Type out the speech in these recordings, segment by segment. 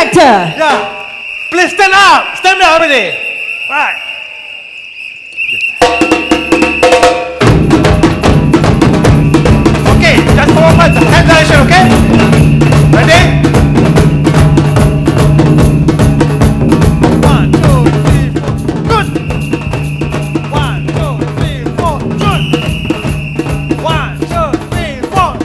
Director. Yeah. Please stand up. Stand up everybody. Right. Okay, just for a moment. Hand direction, okay? Ready? 1, 2, 3, 4. Good. 1, 2, 3, 4. Good. 1, 2, 3, 4. Good. 1, 2, 3, 4. Good.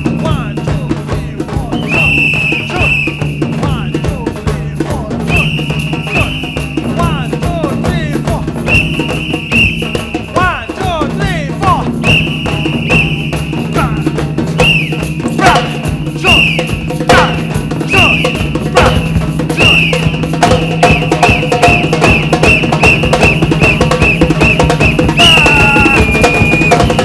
1, 2, 3, 4. Good. 1, 2, 3, 4. 1, 2, 3, 4.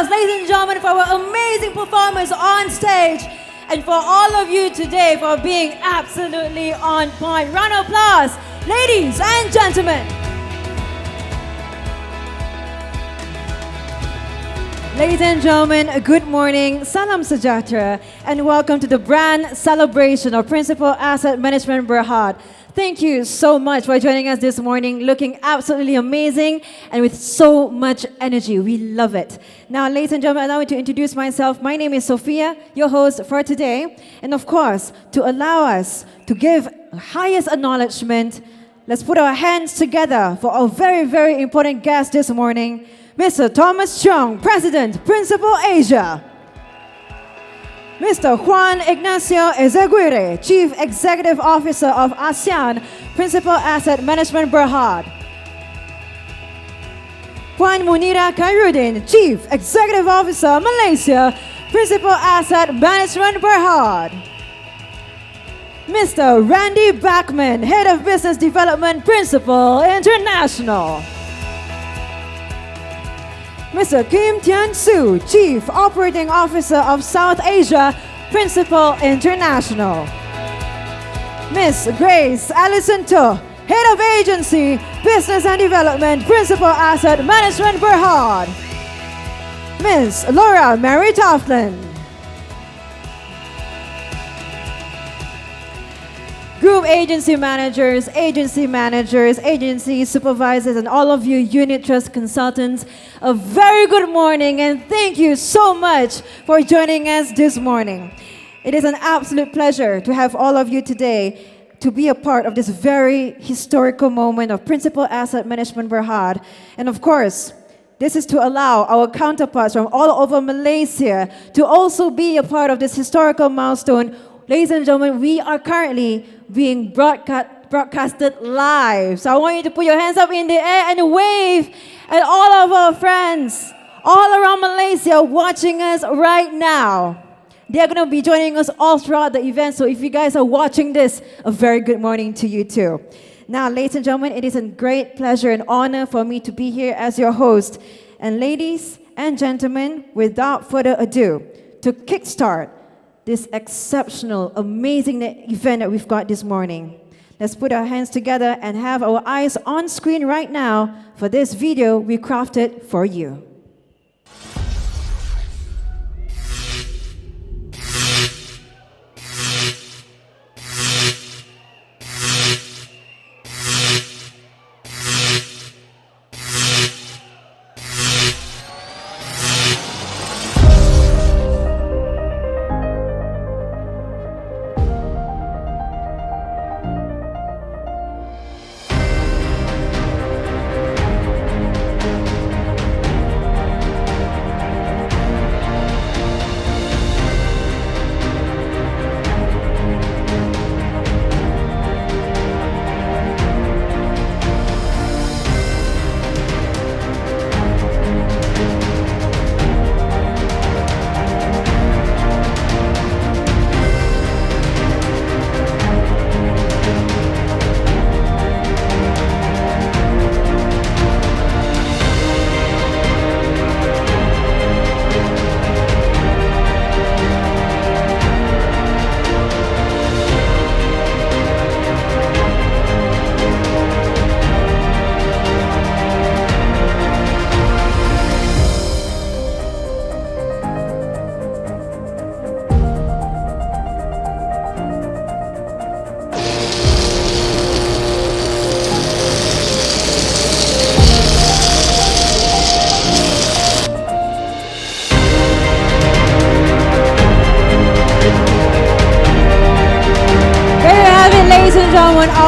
Ladies and gentlemen, for our amazing performance on stage and for all of you today for being absolutely on point. Round of applause, ladies and gentlemen. Ladies and gentlemen, good morning, Salam Sejahtera, and welcome to the brand celebration of Principal Asset Management Berhad. Thank you so much for joining us this morning, looking absolutely amazing and with so much energy. We love it. Now, ladies and gentlemen, allow me to introduce myself. My name is Sophia, your host for today. And of course, to allow us to give highest acknowledgement, let's put our hands together for our very, very important guest this morning, Mr. Thomas Chung, President, Principal Asia. Mr. Juan Ignacio Ezeguirre, Chief Executive Officer of ASEAN, Principal Asset Management Berhad. Juan Muneerah Kayruddin, Chief Executive Officer, Malaysia, Principal Asset Management Berhad. Mr. Randy Backman, Head of Business Development, Principal International. Mr. Kim Tian Su, Chief Operating Officer of South Asia, Principal International. Ms. Grace Allison To, Head of Agency, Business and Development, Principal Asset Management Berhad. Ms. Laura Mary Toughlin. Group agency managers, agency supervisors, and all of you unit trust consultants, a very good morning and thank you so much for joining us this morning. It is an absolute pleasure to have all of you today to be a part of this very historical moment of Principal Asset Management Berhad. And of course, this is to allow our counterparts from all over Malaysia to also be a part of this historical milestone. Ladies and gentlemen, we are currently being broadcasted live. So I want you to put your hands up in the air and wave at all of our friends all around Malaysia watching us right now. They're going to be joining us all throughout the event. So if you guys are watching this, a very good morning to you too. Now, ladies and gentlemen, it is a great pleasure and honor for me to be here as your host. And ladies and gentlemen, without further ado, to kickstart this exceptional, amazing event that we've got this morning, let's put our hands together and have our eyes on screen right now for this video we crafted for you.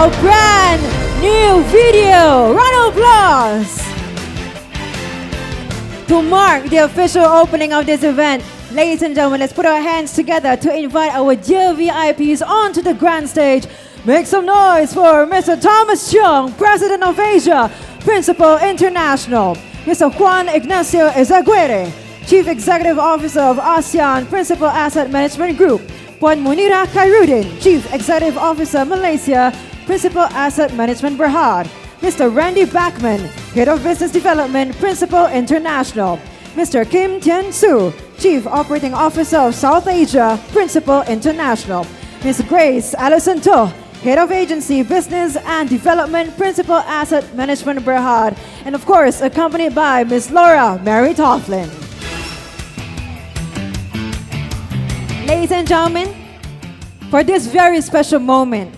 a brand new video. Round of applause to mark the official opening of this event. Ladies and gentlemen, let's put our hands together to invite our dear VIPs onto the grand stage. Make some noise for Mr. Thomas Chung, President of Asia, Principal International. Mr. Juan Ignacio Ezaguirre, Chief Executive Officer of ASEAN Principal Asset Management Group. Muneerah Kayruddin, Chief Executive Officer, Malaysia, Principal Asset Management Berhad. Mr. Randy Backman, Head of Business Development, Principal International. Mr. Kim Tian Su, Chief Operating Officer of South Asia, Principal International. Ms. Grace Allison To, Head of Agency, Business and Development, Principal Asset Management Berhad. And of course, accompanied by Ms. Laura Mary Toughlin. Ladies and gentlemen, for this very special moment,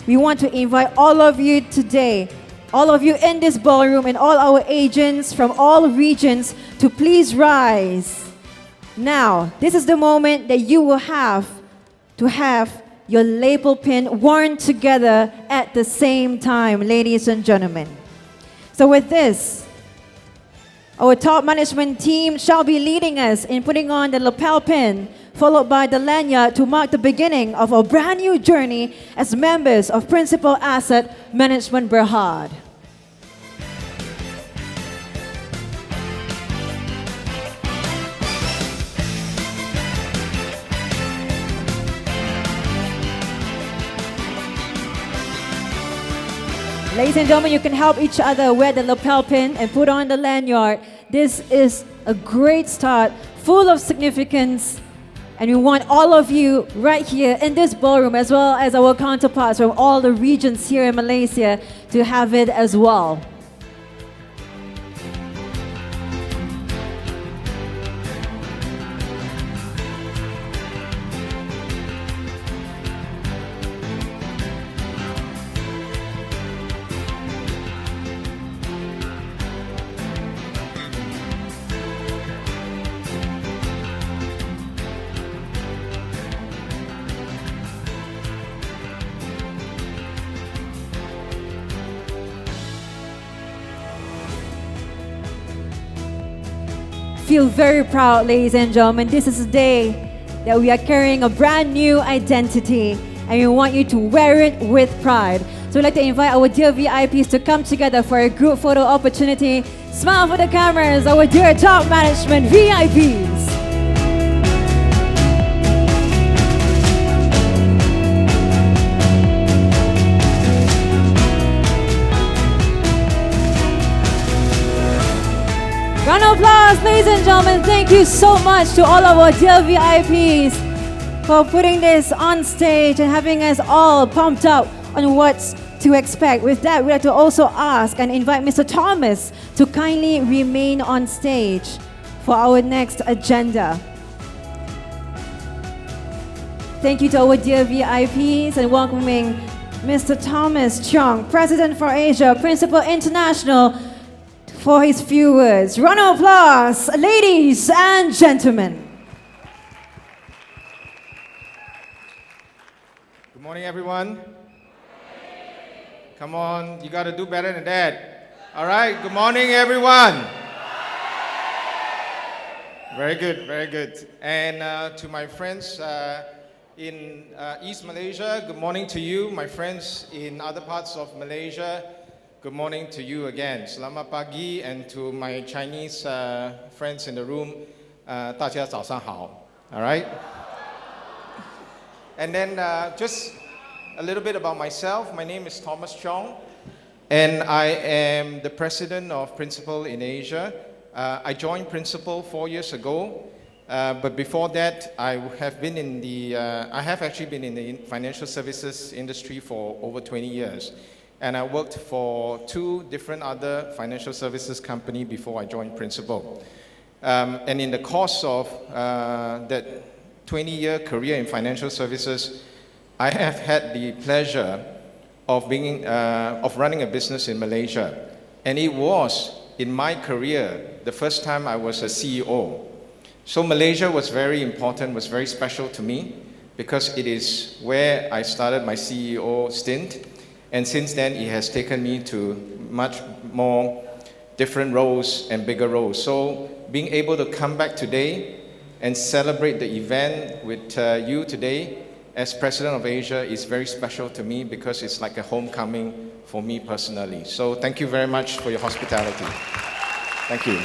we want to invite all of you today, all of you in this ballroom and all our agents from all regions to please rise. Now, this is the moment that you will have to have your label pin worn together at the same time, ladies and gentlemen. So with this, our top management team shall be leading us in putting on the lapel pin, followed by the lanyard to mark the beginning of a brand new journey as members of Principal Asset Management Berhad. Ladies and gentlemen, you can help each other wear the lapel pin and put on the lanyard. This is a great start, full of significance. And we want all of you right here in this ballroom, as well as our counterparts from all the regions here in Malaysia, to have it as well. Feel very proud, ladies and gentlemen. This is a day that we are carrying a brand new identity, and we want you to wear it with pride. So we'd like to invite our dear VIPs to come together for a group photo opportunity. Smile for the cameras, our dear top management VIPs. Round of applause, ladies and gentlemen. Thank you so much to all of our dear VIPs for putting this on stage and having us all pumped up on what's to expect. With that, we'd like to also ask and invite Mr. Thomas to kindly remain on stage for our next agenda. Thank you to our dear VIPs and welcoming Mr. Thomas Chung, President for Asia, Principal International, for his few words. Round of applause, ladies and gentlemen. Good morning, everyone. Come on, you got to do better than that. All right, good morning, everyone. Very good, very good. And to my friends in East Malaysia, good morning to you. My friends in other parts of Malaysia, good morning to you again. Selamat pagi. And to my Chinese friends in the room, 大家早上好. All right? And then just a little bit about myself. My name is Thomas Chung, and I am the president of Principal in Asia. I joined Principal 4 years ago, but before that, I have actually been in the financial services industry for over 20 years. And I worked for 2 different other financial services companies before I joined Principal. And in the course of that 20-year career in financial services, I have had the pleasure of running a business in Malaysia. And it was, in my career, the first time I was a CEO. So Malaysia was very important, was very special to me, because it is where I started my CEO stint. And since then, it has taken me to much more different roles and bigger roles. So being able to come back today and celebrate the event with you today as President of Asia is very special to me because it's like a homecoming for me personally. So thank you very much for your hospitality. Thank you.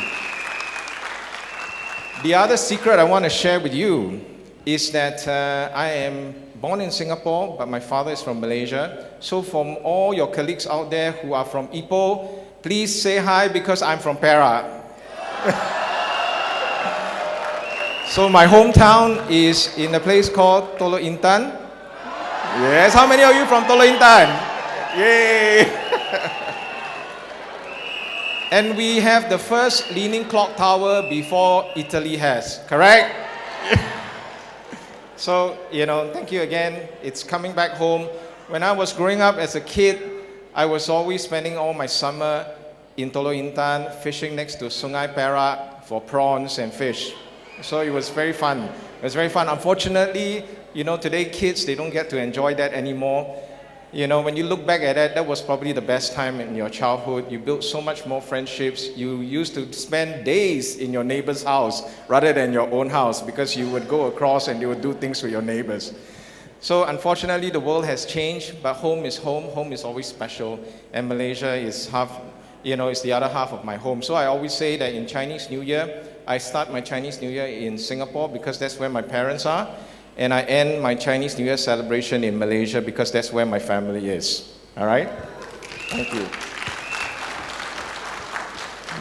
The other secret I want to share with you is that I am born in Singapore, but my father is from Malaysia. So from all your colleagues out there who are from Ipoh, please say hi because I'm from Perak. So my hometown is in a place called Tolo Intan. Yes, how many of you from Tolo Intan? Yay! And we have the first leaning clock tower before Italy has, correct? So, thank you again. It's coming back home. When I was growing up as a kid, I was always spending all my summer in Tolo Intan, fishing next to Sungai Perak for prawns and fish. So it was very fun. It was very fun. Unfortunately, today kids, they don't get to enjoy that anymore. When you look back at it, that was probably the best time in your childhood. You built so much more friendships. You used to spend days in your neighbor's house rather than your own house because you would go across and you would do things with your neighbors. So unfortunately, the world has changed, but home is home. Home is always special. And Malaysia is is the other half of my home. So I always say that in Chinese New Year, I start my Chinese New Year in Singapore because that's where my parents are. And I end my Chinese New Year celebration in Malaysia because that's where my family is. All right? Thank you.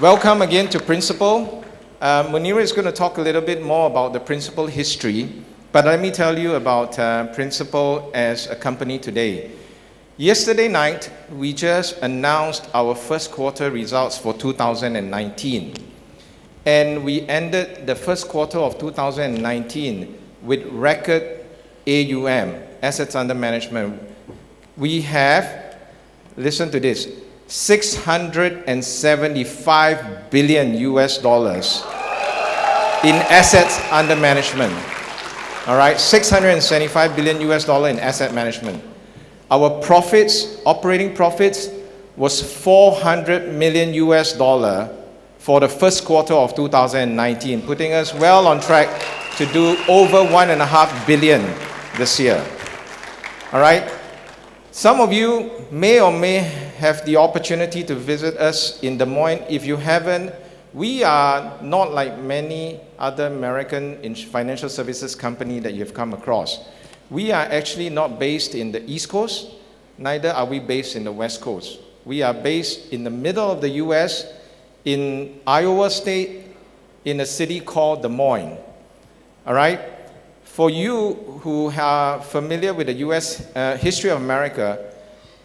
Welcome again to Principal. Muneerah is going to talk a little bit more about the Principal history, but let me tell you about Principal as a company today. Yesterday night, we just announced our first quarter results for 2019. And we ended the first quarter of 2019 with record AUM, assets under management. We have, listen to this, $675 billion US in assets under management. All right, $675 billion US in asset management. Our profits, operating profits, was $400 million US for the first quarter of 2019, putting us well on track to do over $1.5 billion this year. All right? Some of you may or may have the opportunity to visit us in Des Moines. If you haven't, we are not like many other American financial services company that you've come across. We are actually not based in the East Coast, neither are we based in the West Coast. We are based in the middle of the US, in Iowa State, in a city called Des Moines. All right? For you who are familiar with the US history of America,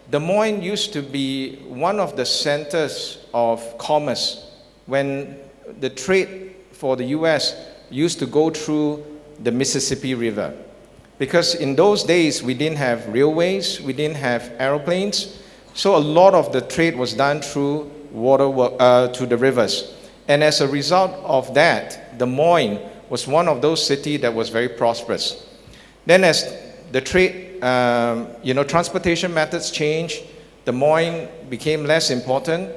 Des Moines used to be one of the centers of commerce when the trade for the US used to go through the Mississippi River. Because in those days, we didn't have railways, we didn't have aeroplanes, so a lot of the trade was done through to the rivers. And as a result of that, Des Moines was one of those cities that was very prosperous. Then as the trade, transportation methods changed, Des Moines became less important,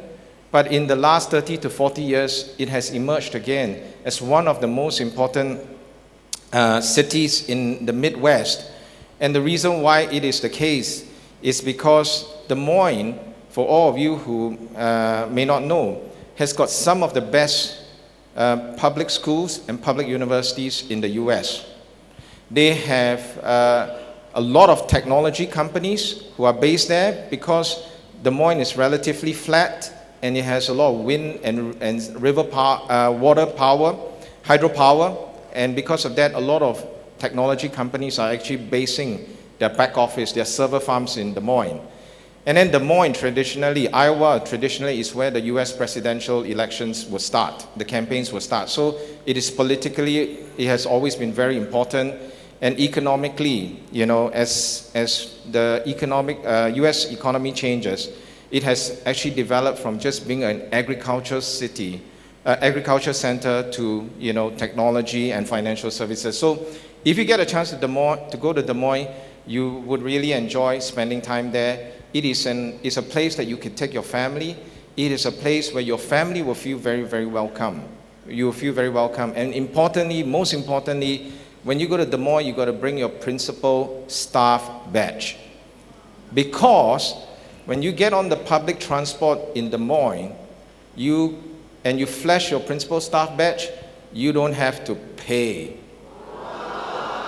but in the last 30 to 40 years, it has emerged again as one of the most important cities in the Midwest. And the reason why it is the case is because Des Moines, for all of you who may not know, has got some of the best public schools and public universities in the US. They have a lot of technology companies who are based there because Des Moines is relatively flat and it has a lot of wind and river power, water power, hydropower, and because of that, a lot of technology companies are actually basing their back office, their server farms in Des Moines. And then Des Moines, traditionally, Iowa traditionally is where the US presidential elections will start, the campaigns will start. So it is politically, it has always been very important. And economically, as the US economy changes, it has actually developed from just being an agriculture city, agriculture center to, technology and financial services. So if you get a chance to go to Des Moines, you would really enjoy spending time there. it's a place that you can take your family. It is a place where your family will feel very, very welcome. You will feel very welcome. And importantly, most importantly, when you go to Des Moines, you got to bring your principal staff badge. Because when you get on the public transport in Des Moines, you flash your principal staff badge, you don't have to pay.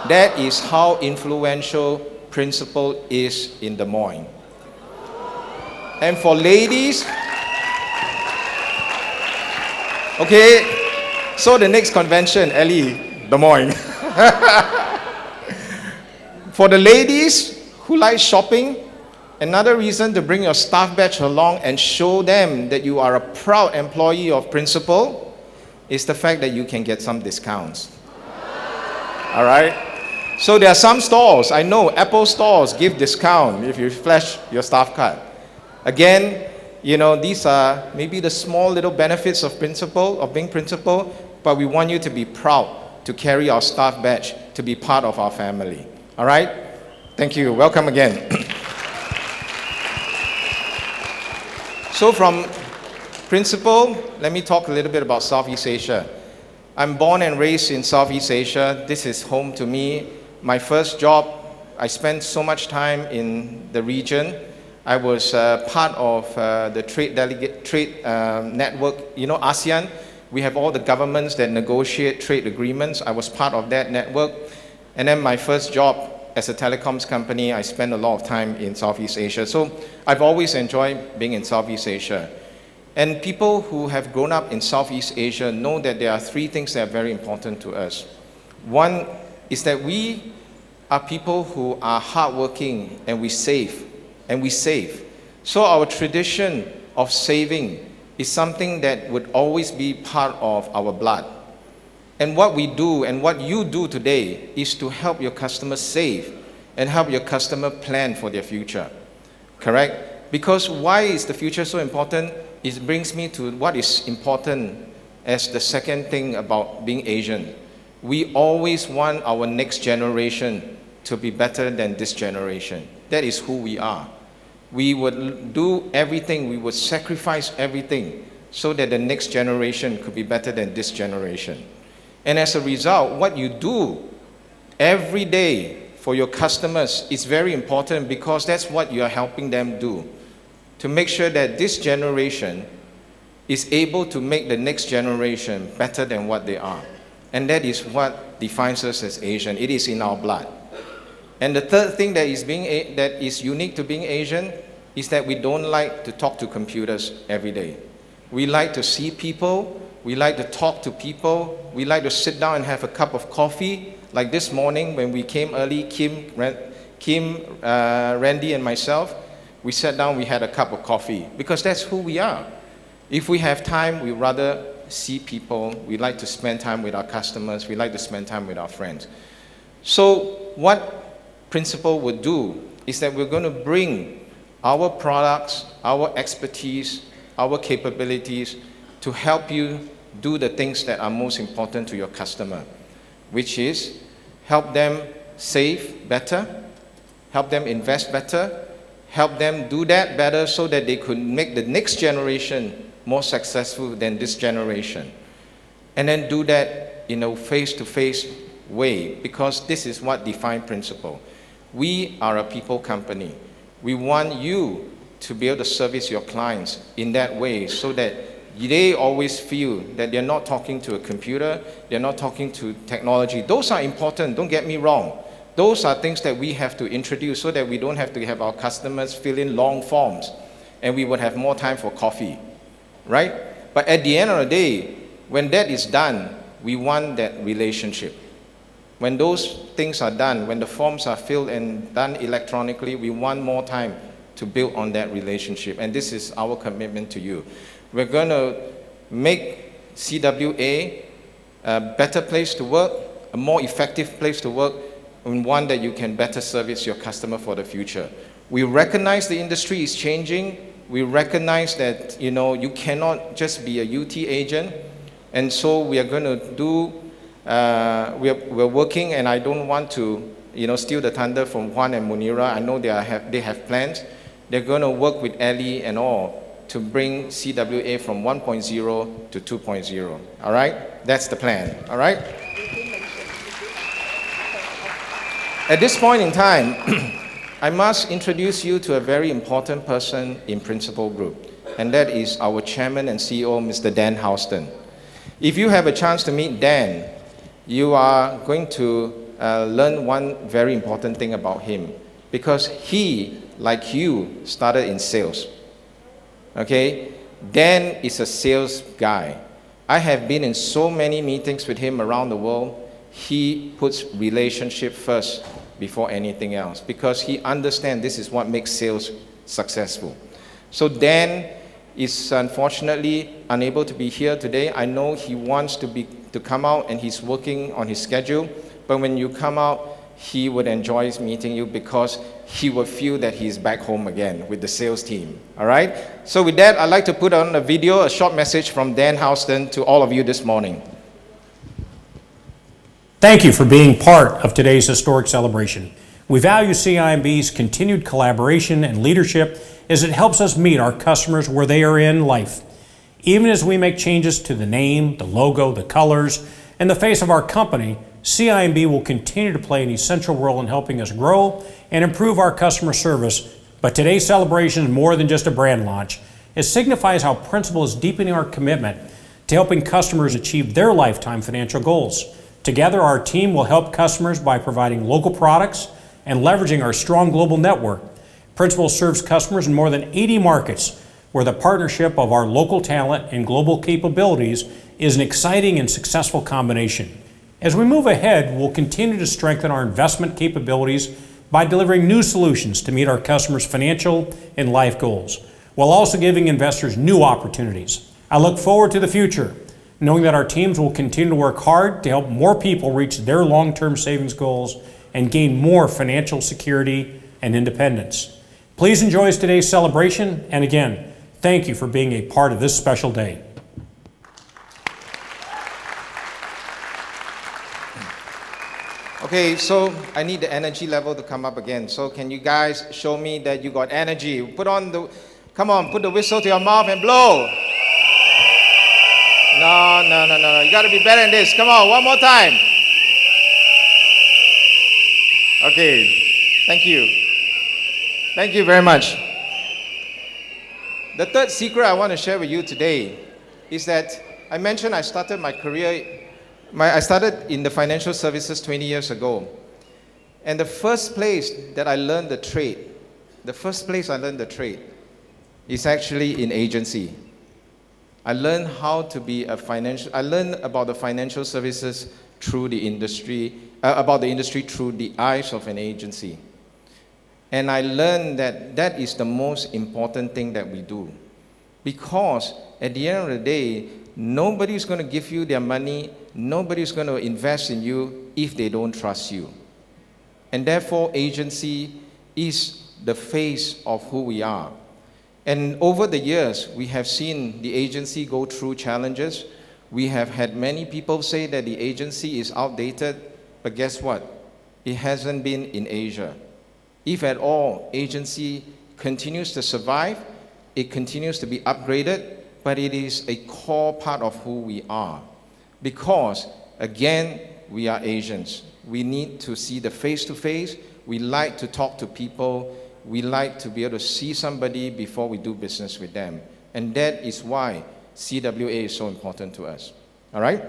That is how influential principal is in Des Moines. And for ladies, okay, so the next convention, Ellie, Des Moines. For the ladies who like shopping, another reason to bring your staff badge along and show them that you are a proud employee of Principal is the fact that you can get some discounts. All right? So there are some stores, I know Apple stores give discount if you flash your staff card. Again, these are maybe the small little benefits of being Principal, but we want you to be proud to carry our staff badge, to be part of our family. All right? Thank you. Welcome again. So from Principal, let me talk a little bit about Southeast Asia. I'm born and raised in Southeast Asia. This is home to me. My first job, I spent so much time in the region. I was part of the trade network. ASEAN, we have all the governments that negotiate trade agreements. I was part of that network. And then my first job as a telecoms company, I spent a lot of time in Southeast Asia. So I've always enjoyed being in Southeast Asia. And people who have grown up in Southeast Asia know that there are three things that are very important to us. One is that we are people who are hardworking and we save. So our tradition of saving is something that would always be part of our blood. And what we do and what you do today is to help your customers save and help your customer plan for their future. Correct? Because why is the future so important? It brings me to what is important as the second thing about being Asian. We always want our next generation to be better than this generation. That is who we are. We would do everything, we would sacrifice everything so that the next generation could be better than this generation. And as a result, what you do every day for your customers is very important because that's what you are helping them do. To make sure that this generation is able to make the next generation better than what they are. And that is what defines us as Asian. It is in our blood. And the third thing that is unique to being Asian is that we don't like to talk to computers every day. We like to see people, we like to talk to people, we like to sit down and have a cup of coffee. Like this morning when we came early, Kim, Randy and myself, we sat down, we had a cup of coffee because that's who we are. If we have time, we rather see people, we like to spend time with our customers, we like to spend time with our friends. So what Principal would do is that we're going to bring our products, our expertise, our capabilities to help you do the things that are most important to your customer, which is help them save better, help them invest better, help them do that better so that they could make the next generation more successful than this generation. And then do that in a face-to-face way because this is what defines Principal. We are a people company. We want you to be able to service your clients in that way so that they always feel that they're not talking to a computer, they're not talking to technology. Those are important, don't get me wrong. Those are things that we have to introduce so that we don't have to have our customers fill in long forms and we would have more time for coffee, right? But at the end of the day, when that is done, we want that relationship. When those things are done, when the forms are filled and done electronically, we want more time to build on that relationship. And this is our commitment to you. We're going to make CWA a better place to work, a more effective place to work, and one that you can better service your customer for the future. We recognize the industry is changing. We recognize that you cannot just be a UT agent. And so we are going to do we're working, and I don't want to steal the thunder from Juan and Muneerah. I know they have plans, They're going to work with Ellie and all to bring CWA from 1.0 to 2.0. All right? That's the plan. All right? At this point in time, I must introduce you to a very important person in Principal Group, and that is our Chairman and CEO, Mr. Dan Houston. If you have a chance to meet Dan, you are going to learn one very important thing about him, because he, like you, started in sales. Okay? Dan is a sales guy. I have been in so many meetings with him around the world. He puts relationship first before anything else, because he understands this is what makes sales successful. So Dan is unfortunately unable to be here today. I know he wants to come out and he's working on his schedule, but when you come out, he would enjoy meeting you because he would feel that he's back home again with the sales team. All right? So with that, I'd like to put on a video, a short message from Dan Houston to all of you this morning. Thank you for being part of today's historic celebration. We value CIMB's continued collaboration and leadership as it helps us meet our customers where they are in life. Even as we make changes to the name, the logo, the colors, and the face of our company, CIMB will continue to play an essential role in helping us grow and improve our customer service. But today's celebration is more than just a brand launch. It signifies how Principal is deepening our commitment to helping customers achieve their lifetime financial goals. Together, our team will help customers by providing local products and leveraging our strong global network. Principal serves customers in more than 80 markets, where the partnership of our local talent and global capabilities is an exciting and successful combination. As we move ahead, we'll continue to strengthen our investment capabilities by delivering new solutions to meet our customers' financial and life goals, while also giving investors new opportunities. I look forward to the future, knowing that our teams will continue to work hard to help more people reach their long-term savings goals and gain more financial security and independence. Please enjoy today's celebration, and again, thank you for being a part of this special day. Okay, so I need the energy level to come up again. So can you guys show me that you got energy? Come on, put the whistle to your mouth and blow. No. You got to be better than this. Come on, one more time. Okay, thank you. Thank you very much. The third secret I want to share with you today is that I mentioned I started my career, I started in the financial services 20 years ago. And the first place that I learned the trade, is actually in agency. I learned about the financial services through the industry, about the industry through the eyes of an agency. And I learned that that is the most important thing that we do. Because at the end of the day, nobody's going to give you their money, nobody's going to invest in you if they don't trust you. And therefore, agency is the face of who we are. And over the years, we have seen the agency go through challenges. We have had many people say that the agency is outdated, but guess what? It hasn't been in Asia. If at all, agency continues to survive, it continues to be upgraded, but it is a core part of who we are. Because, again, we are Asians. We need to see the face-to-face. We like to talk to people. We like to be able to see somebody before we do business with them. And that is why CWA is so important to us. All right?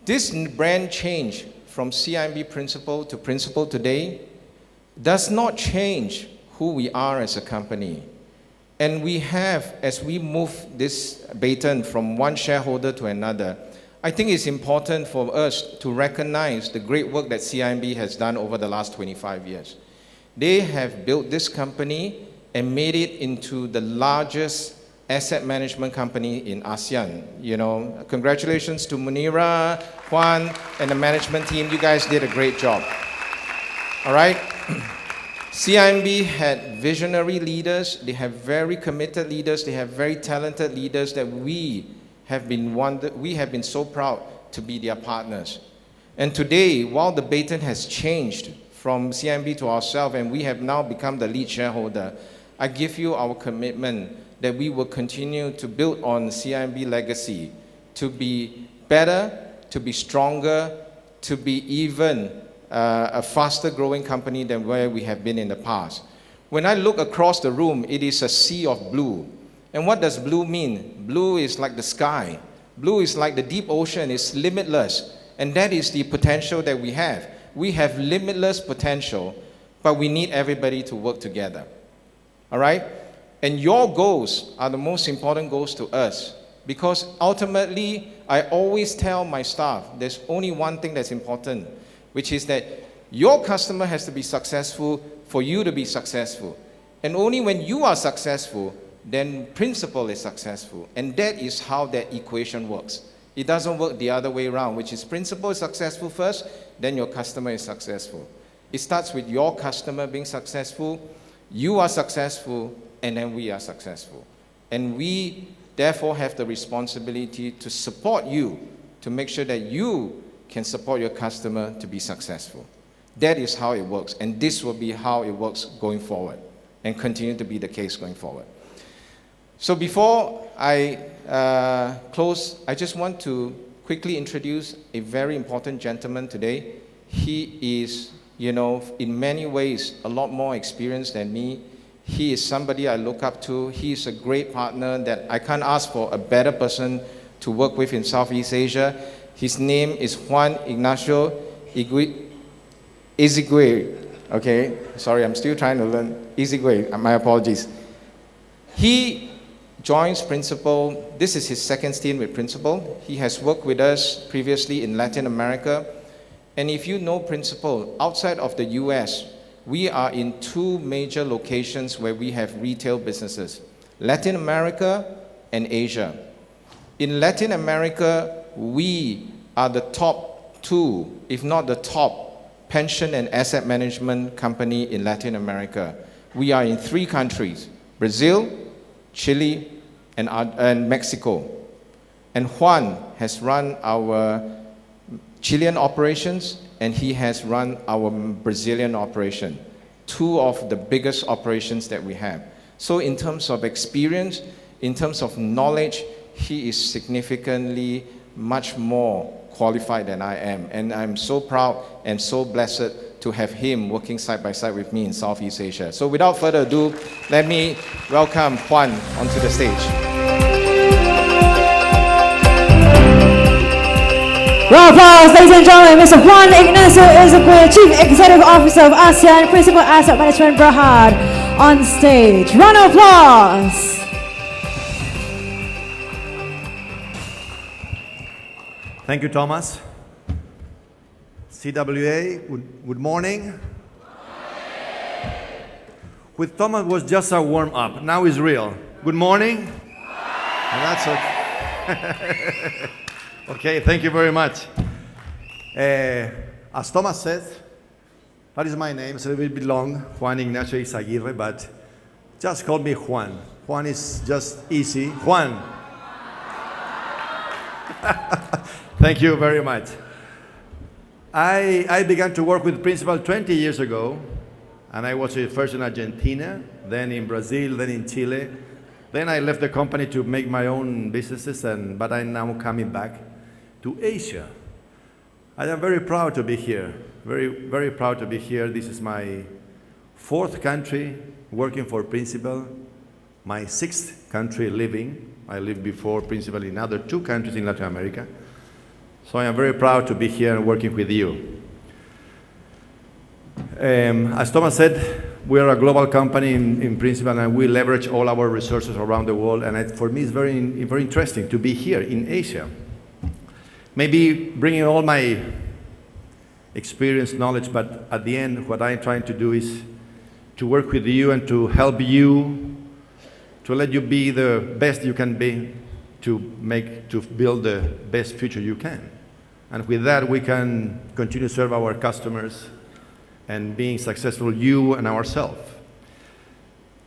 This brand change from CIMB Principal to Principal today does not change who we are as a company. And we have, as we move this baton from one shareholder to another, I think it's important for us to recognize the great work that CIMB has done over the last 25 years. They have built this company and made it into the largest asset management company in ASEAN. You know, congratulations to Muneerah, Juan, and the management team. You guys did a great job. All right? CIMB had visionary leaders. They have very committed leaders. They have very talented leaders that we have been so proud to be their partners. And today, while the baton has changed from CIMB to ourselves, and we have now become the lead shareholder, I give you our commitment that we will continue to build on CIMB legacy to be better, to be stronger, to be even a faster growing company than where we have been in the past. When I look across the room, it is a sea of blue. And what does blue mean? Blue is like the sky. Blue is like the deep ocean, it's limitless. And that is the potential that we have. We have limitless potential, but we need everybody to work together. All right? And your goals are the most important goals to us, because ultimately, I always tell my staff, there's only one thing that's important, which is that your customer has to be successful for you to be successful. And only when you are successful, then principal is successful. And that is how that equation works. It doesn't work the other way around, which is principal is successful first, then your customer is successful. It starts with your customer being successful, you are successful, and then we are successful. And we therefore have the responsibility to support you, to make sure that you can support your customer to be successful. That is how it works, and this will be how it works going forward, and continue to be the case going forward. So before I close, I just want to quickly introduce a very important gentleman today. He is, in many ways, a lot more experienced than me. He is somebody I look up to. He is a great partner that I can't ask for a better person to work with in Southeast Asia. His name is Juan Ignacio Izigwe. Okay, sorry, I'm still trying to learn. Izigwe, my apologies. He joins Principal. This is his second stint with Principal. He has worked with us previously in Latin America. And if you know Principal, outside of the US, we are in two major locations where we have retail businesses, Latin America and Asia. In Latin America, we are the top two, if not the top, pension and asset management company in Latin America. We are in 3 countries, Brazil, Chile, and Mexico. And Juan has run our Chilean operations, and he has run our Brazilian operation, 2 of the biggest operations that we have. So in terms of experience, in terms of knowledge, he is significantly much more qualified than I am. And I'm so proud and so blessed to have him working side by side with me in Southeast Asia. So without further ado, let me welcome Juan onto the stage. Round of applause, ladies and gentlemen, Mr. Juan Ignacio Izigwe, Chief Executive Officer of ASEAN Principal Asset Management Berhad, on stage. Round of applause. Thank you, Thomas. CWA, good morning. With Thomas was just a warm-up. Now is real. Good morning. And that's okay. Okay, thank you very much. As Thomas said, that is my name. It's a little bit long, Juan Ignacio Izaguirre, but just call me Juan. Juan is just easy. Juan. Thank you very much. I began to work with Principal 20 years ago, and I was first in Argentina, then in Brazil, then in Chile. Then I left the company to make my own businesses, but I'm now coming back to Asia. I am very proud to be here, very, very proud to be here. This is my 4th country working for Principal, my 6th country living. I lived before Principal in other 2 countries in Latin America. So I am very proud to be here and working with you. As Thomas said, we are a global company in Principal, and we leverage all our resources around the world. And for me, it's very interesting to be here in Asia. Maybe bringing all my experience, knowledge, but at the end, what I'm trying to do is to work with you and to help you, to let you be the best you can be, to build the best future you can. And with that, we can continue to serve our customers and being successful, you and ourselves.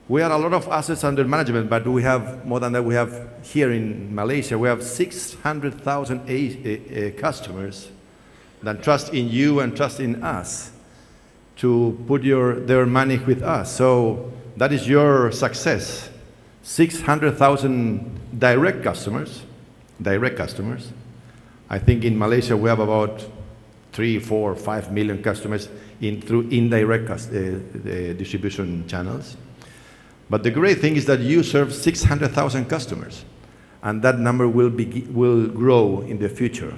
We have a lot of assets under management, but we have more than that. We have here in Malaysia, we have 600,000 customers that trust in you and trust in us. to put their money with us. So that is your success. 600,000 direct customers. I think in Malaysia we have about 3, 4, 5 million customers through indirect distribution channels. But the great thing is that you serve 600,000 customers, and that number will grow in the future.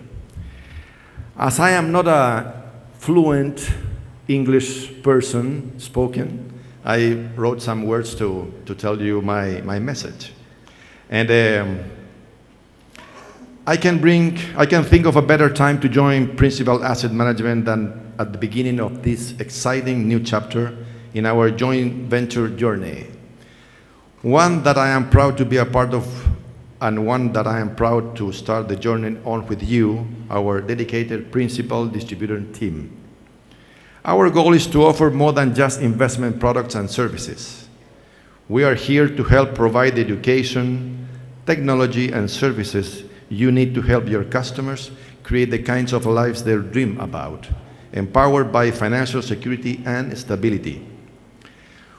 As I am not a fluent English person spoken, I wrote some words to tell you my message. And I can think of a better time to join Principal Asset Management than at the beginning of this exciting new chapter in our joint venture journey. One that I am proud to be a part of, and one that I am proud to start the journey on with you, our dedicated principal distributor team. Our goal is to offer more than just investment products and services. We are here to help provide the education, technology, and services you need to help your customers create the kinds of lives they dream about, empowered by financial security and stability.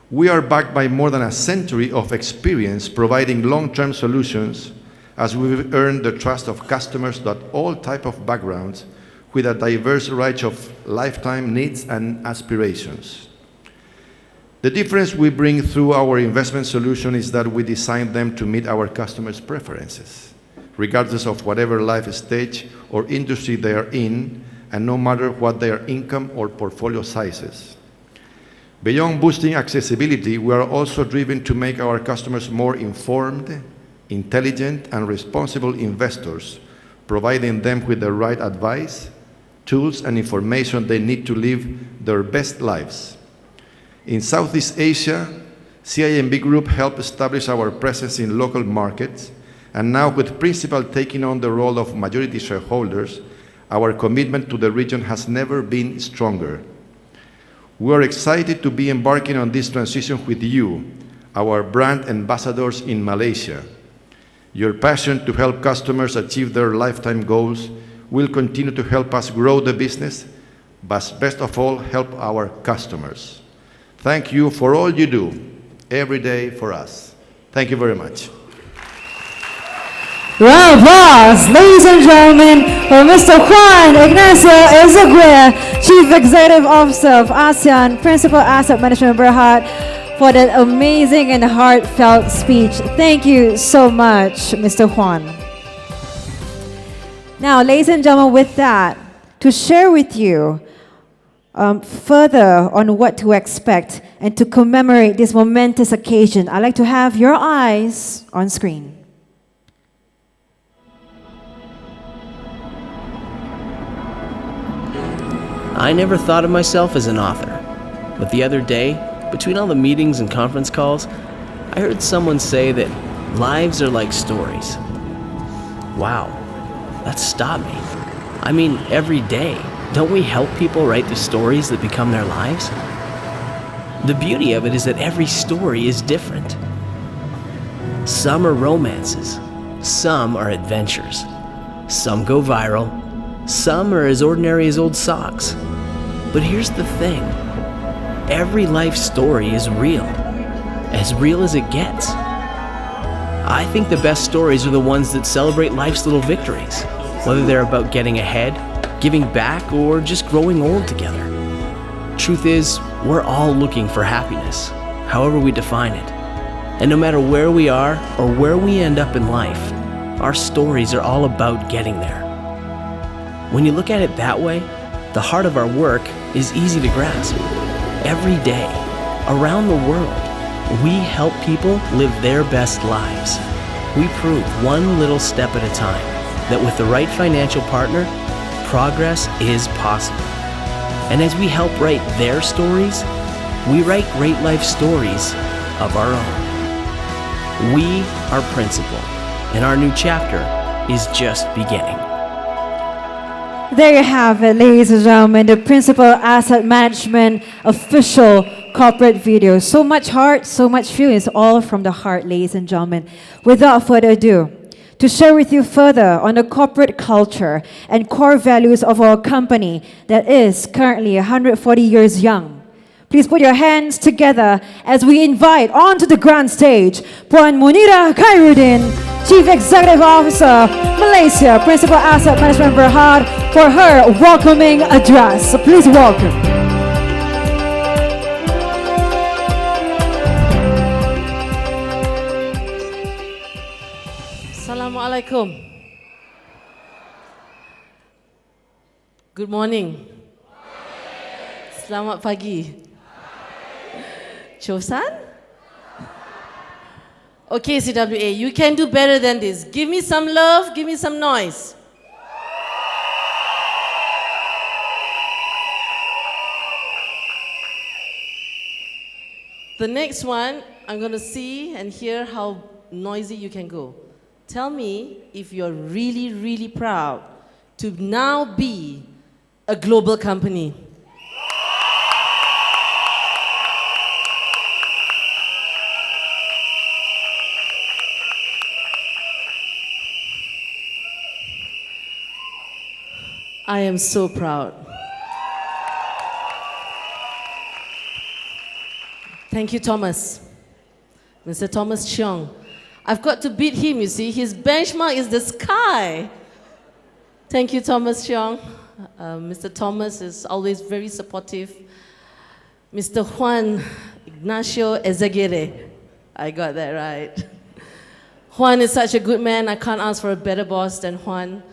We are backed by more than a century of experience providing long-term solutions, as we've earned the trust of customers of all types of backgrounds with a diverse range of lifetime needs and aspirations. The difference we bring through our investment solution is that we design them to meet our customers' preferences, regardless of whatever life stage or industry they are in, and no matter what their income or portfolio sizes. Beyond boosting accessibility, we are also driven to make our customers more informed, intelligent, and responsible investors, providing them with the right advice, tools, and information they need to live their best lives. In Southeast Asia, CIMB Group helped establish our presence in local markets, and now with Principal taking on the role of majority shareholders, our commitment to the region has never been stronger. We are excited to be embarking on this transition with you, our brand ambassadors in Malaysia. Your passion to help customers achieve their lifetime goals will continue to help us grow the business, but best of all, help our customers. Thank you for all you do every day for us. Thank you very much. Round of applause, ladies and gentlemen, for Mr. Juan Ignacio Ezequiel, Chief Executive Officer of ASEAN Principal Asset Management Berhad, for that amazing and heartfelt speech. Thank you so much, Mr. Juan. Now, ladies and gentlemen, with that, to share with you further on what to expect and to commemorate this momentous occasion, I'd like to have your eyes on screen. I never thought of myself as an author, but the other day, between all the meetings and conference calls, I heard someone say that lives are like stories. Wow, that stopped me. I mean, every day, don't we help people write the stories that become their lives? The beauty of it is that every story is different. Some are romances, some are adventures, some go viral, some are as ordinary as old socks. But here's the thing. Every life story is real as it gets. I think the best stories are the ones that celebrate life's little victories, whether they're about getting ahead, giving back, or just growing old together. Truth is, we're all looking for happiness, however we define it. And no matter where we are or where we end up in life, our stories are all about getting there. When you look at it that way, the heart of our work is easy to grasp. Every day, around the world, we help people live their best lives. We prove one little step at a time that with the right financial partner, progress is possible. And as we help write their stories, we write great life stories of our own. We are Principal, and our new chapter is just beginning. There you have it, ladies and gentlemen, the Principal Asset Management official corporate video. So much heart, so much feelings, all from the heart, ladies and gentlemen. Without further ado, to share with you further on the corporate culture and core values of our company that is currently 140 years young, Please put your hands together as we invite onto the grand stage Puan Muneerah Kayruddin, Chief Executive Officer, Malaysia, Principal Asset Management Berhad, for her welcoming address. So please welcome. Assalamualaikum. Good morning. Selamat pagi. Chosan? Okay, CWA, you can do better than this. Give me some love, give me some noise. The next one, I'm going to see and hear how noisy you can go. Tell me if you're really, really proud to now be a global company. I am so proud. Thank you, Thomas. Mr. Thomas Chung. I've got to beat him, you see. His benchmark is the sky. Thank you, Thomas Chung. Mr. Thomas is always very supportive. Mr. Juan Ignacio Ezagire. I got that right. Juan is such a good man. I can't ask for a better boss than Juan.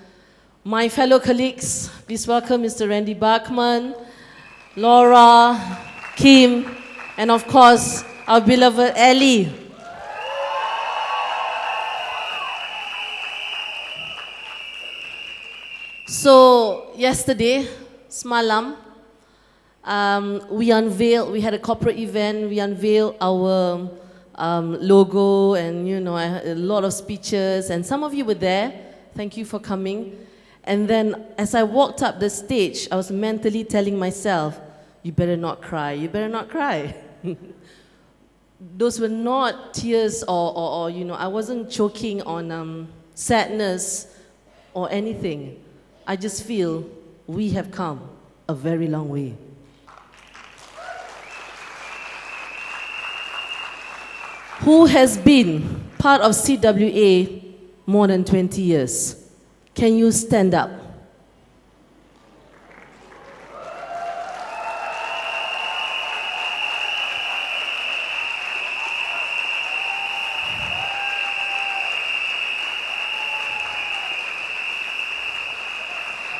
My fellow colleagues, please welcome Mr. Randy Bachman, Laura, Kim, and of course, our beloved Ellie. So, yesterday, semalam, we had a corporate event, we unveiled our logo and, you know, I had a lot of speeches, and some of you were there. Thank you for coming. And then, as I walked up the stage, I was mentally telling myself, you better not cry, you better not cry. Those were not tears or you know, I wasn't choking on sadness or anything. I just feel we have come a very long way. Who has been part of CWA more than 20 years? Can you stand up?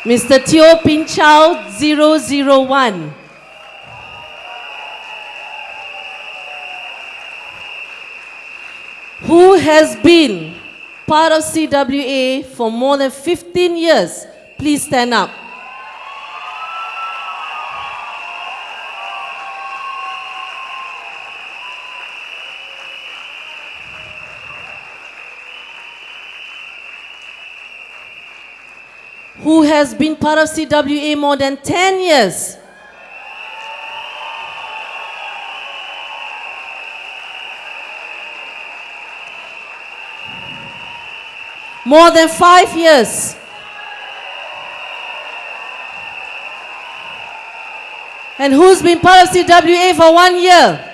Mr. Teo Pinchao 001. Who has been part of CWA for more than 15 years? Please stand up. Who has been part of CWA more than 10 years? More than 5 years? And who's been part of CWA for 1 year?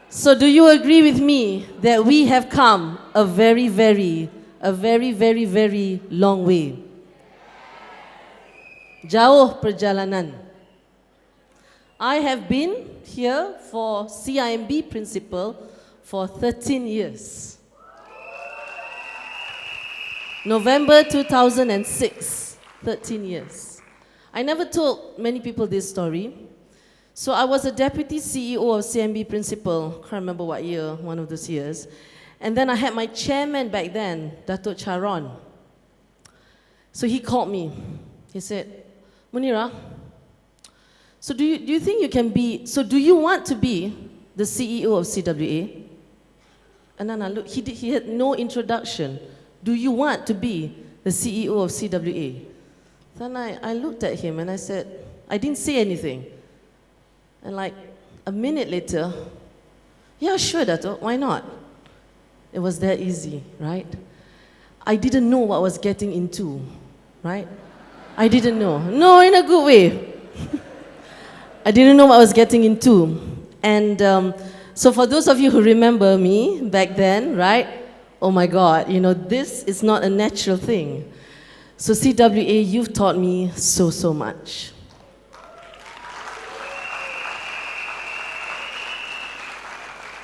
So do you agree with me that we have come a very, very long way? Jauh perjalanan. I have been here for CIMB principal for 13 years. November 2006, 13 years. I never told many people this story. So I was a deputy CEO of CMB principal, can't remember what year, one of those years. And then I had my chairman back then, Datuk Charon. So he called me. He said, Muneerah, so do you think you can be, so do you want to be the CEO of CWA? And then I looked, he had no introduction. Do you want to be the CEO of CWA? Then I looked at him and I said, I didn't say anything. And like a minute later, yeah, sure, Dato', why not? It was that easy, right? I didn't know what I was getting into, right? I didn't know. No, in a good way. I didn't know what I was getting into. And so for those of you who remember me back then, right? Oh my God, this is not a natural thing. So CWA, you've taught me so much.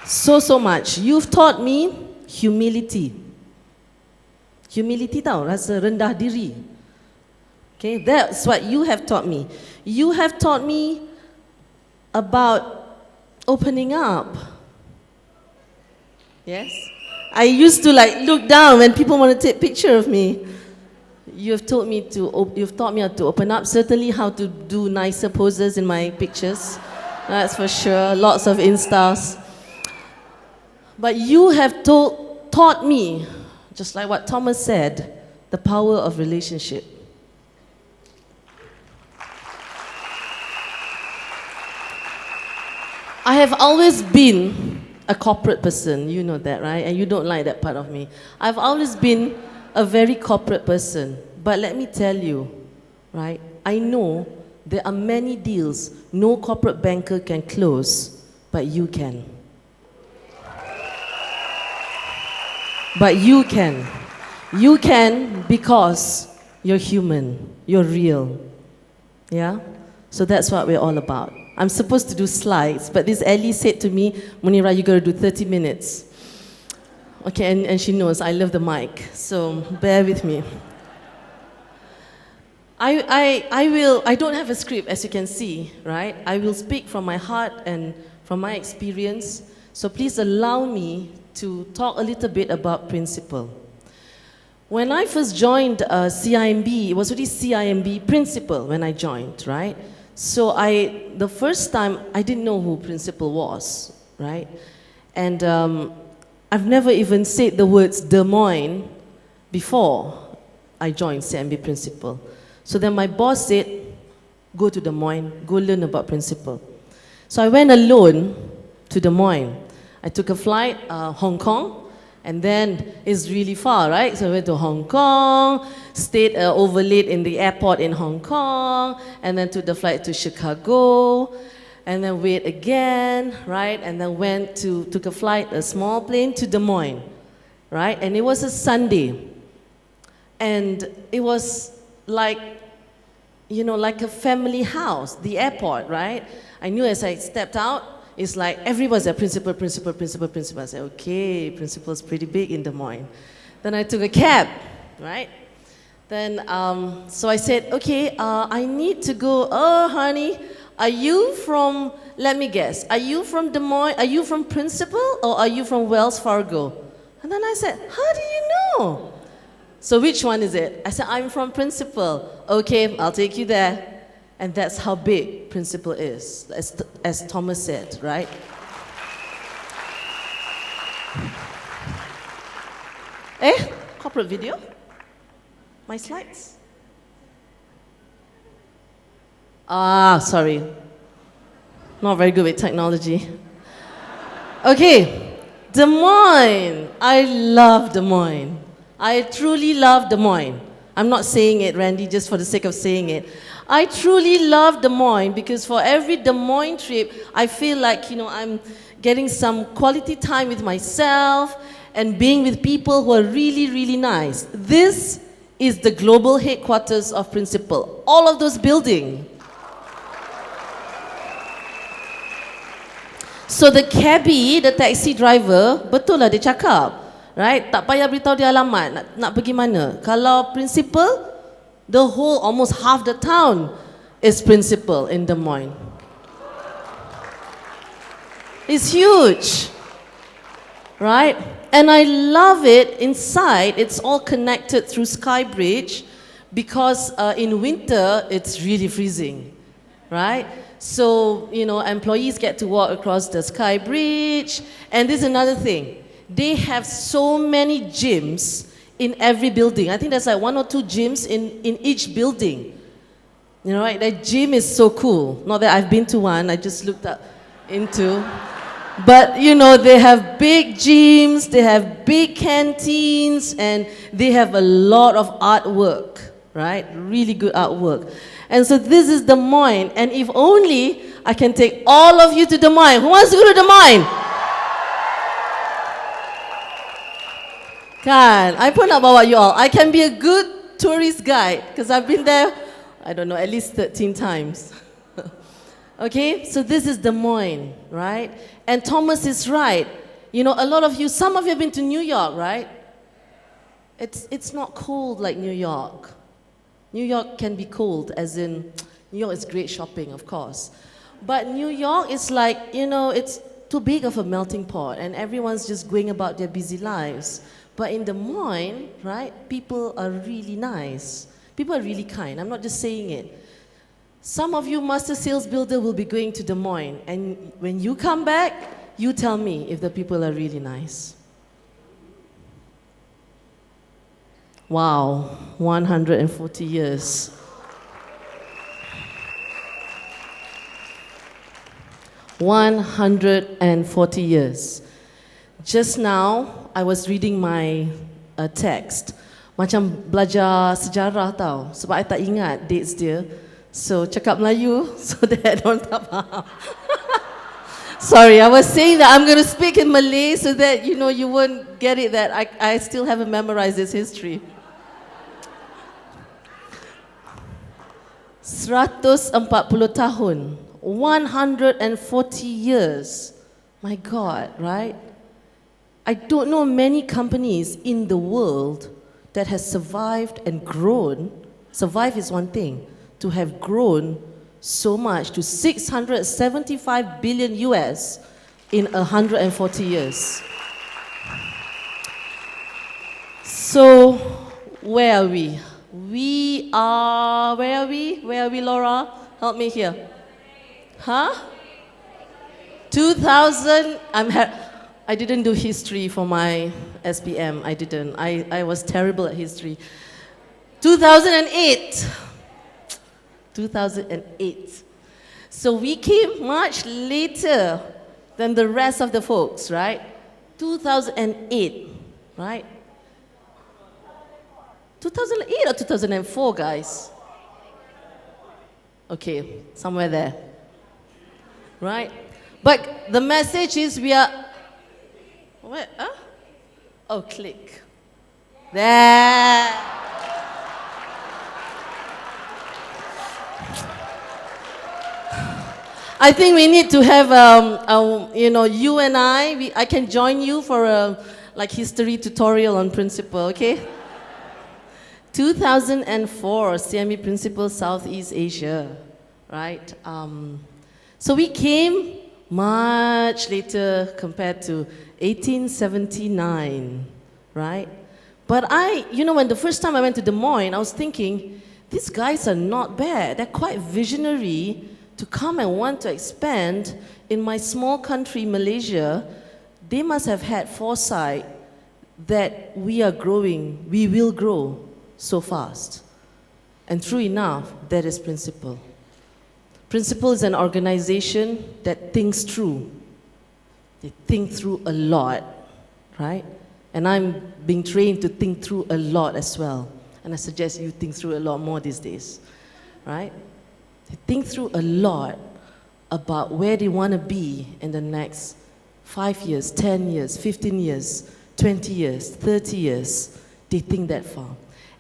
So much. You've taught me humility. Humility tau, rasa rendah diri. Okay, that's what you have taught me. You have taught me about opening up. Yes? I used to look down when people want to take a picture of me. You've taught me how to open up, certainly how to do nicer poses in my pictures. That's for sure. Lots of instas. But you have taught me, just like what Thomas said, the power of relationship. I have always been a corporate person, you know that, right? And you don't like that part of me. I've always been a very corporate person. But let me tell you, right? I know there are many deals no corporate banker can close, but you can. But you can. You can because you're human. You're real. Yeah? So that's what we're all about. I'm supposed to do slides, but this Ellie said to me, Muneerah, you got to do 30 minutes. Okay, and she knows I love the mic, so bear with me. I don't have a script, as you can see, right? I will speak from my heart and from my experience, so please allow me to talk a little bit about principle. When I first joined CIMB, it was already CIMB principle when I joined, right? So the first time, I didn't know who principle was, right? And I've never even said the words Des Moines before I joined CIMB principle. So then my boss said, go to Des Moines, go learn about principle. So I went alone to Des Moines. I took a flight, Hong Kong, and then it's really far, right? So I went to Hong Kong, stayed overnight in the airport in Hong Kong, and then took the flight to Chicago, and then wait again, right? And then took a flight, a small plane to Des Moines, right? And it was a Sunday. And it was like a family house, the airport, right? I knew as I stepped out, it's like everyone's a principal. I said, okay, principal's pretty big in Des Moines. Then I took a cab, right? Then, so I said, okay, I need to go. Oh, honey, are you from, let me guess, are you from Des Moines? Are you from Principal or are you from Wells Fargo? And then I said, how do you know? So which one is it? I said, I'm from Principal. Okay, I'll take you there. And that's how big Principal is, as Thomas said, right? Corporate video? My slides? Sorry. Not very good with technology. Okay, Des Moines. I love Des Moines. I truly love Des Moines. I'm not saying it, Randy, just for the sake of saying it. I truly love Des Moines because for every Des Moines trip, I feel like, I'm getting some quality time with myself and being with people who are really, really nice. This is the global headquarters of Principal. All of those buildings. So the cabbie, the taxi driver, betul lah dia cakap. Right? Tak payah beritahu dia alamat, nak pergi mana. Kalau Principal, the whole, almost half the town is Principal in Des Moines. It's huge, right? And I love it inside. It's all connected through Sky Bridge because in winter, it's really freezing, right? So, employees get to walk across the Sky Bridge. And this is another thing. They have so many gyms in every building. I think there's like 1 or 2 gyms in each building. Right? That gym is so cool. Not that I've been to one, I just looked up into. But you know, they have big gyms, they have big canteens, and they have a lot of artwork, right? Really good artwork. And so this is Des Moines, and if only I can take all of you to Des Moines. Who wants to go to Des Moines? Kan, I pun nak bawa you all. I can be a good tourist guide, because I've been there, I don't know, at least 13 times. Okay, so this is Des Moines, right? And Thomas is right. You know, a lot of you, some of you have been to New York, right? It's not cold like New York. New York can be cold, as in, New York is great shopping, of course. But New York is like, you know, it's too big of a melting pot, and everyone's just going about their busy lives. But in Des Moines, right, people are really nice. People are really kind. I'm not just saying it. Some of you master sales builder will be going to Des Moines, and when you come back, you tell me if the people are really nice. Wow, 140 years. "140 years. Just now, I was reading my text. Macam belajar sejarah tau, sebab I tak ingat dates dia. So, cakap Melayu so that orang tak faham. Sorry, I was saying that I'm going to speak in Malay so that, you know, you won't get it that I still haven't memorized this history. 140 tahun. 140 years. My God, right? I don't know many companies in the world that has survived and grown. Survive is one thing. To have grown so much to 675 billion US in 140 years. So, where are we? Where are we? Where are we, Laura? Help me here. Huh? 2000, I didn't do history for my SPM. I didn't. I was terrible at history. 2008. 2008. So we came much later than the rest of the folks, right? 2008, right? 2008 or 2004, guys? Okay, somewhere there. Right? But the message is we are... Where? Huh? Oh, click. There. I think we need to have, you know, you and I can join you for a like history tutorial on principle, okay? 2004, CME Principal Southeast Asia, right? So we came much later compared to 1879, right? But you know, when the first time I went to Des Moines, I was thinking, these guys are not bad. They're quite visionary to come and want to expand in my small country, Malaysia. They must have had foresight that we are growing, we will grow so fast. And true enough, that is Principal. Principal is an organization that thinks through. They think through a lot, right? And I'm being trained to think through a lot as well. And I suggest you think through a lot more these days, right? They think through a lot about where they want to be in the next 5 years, 10 years, 15 years, 20 years, 30 years. They think that far.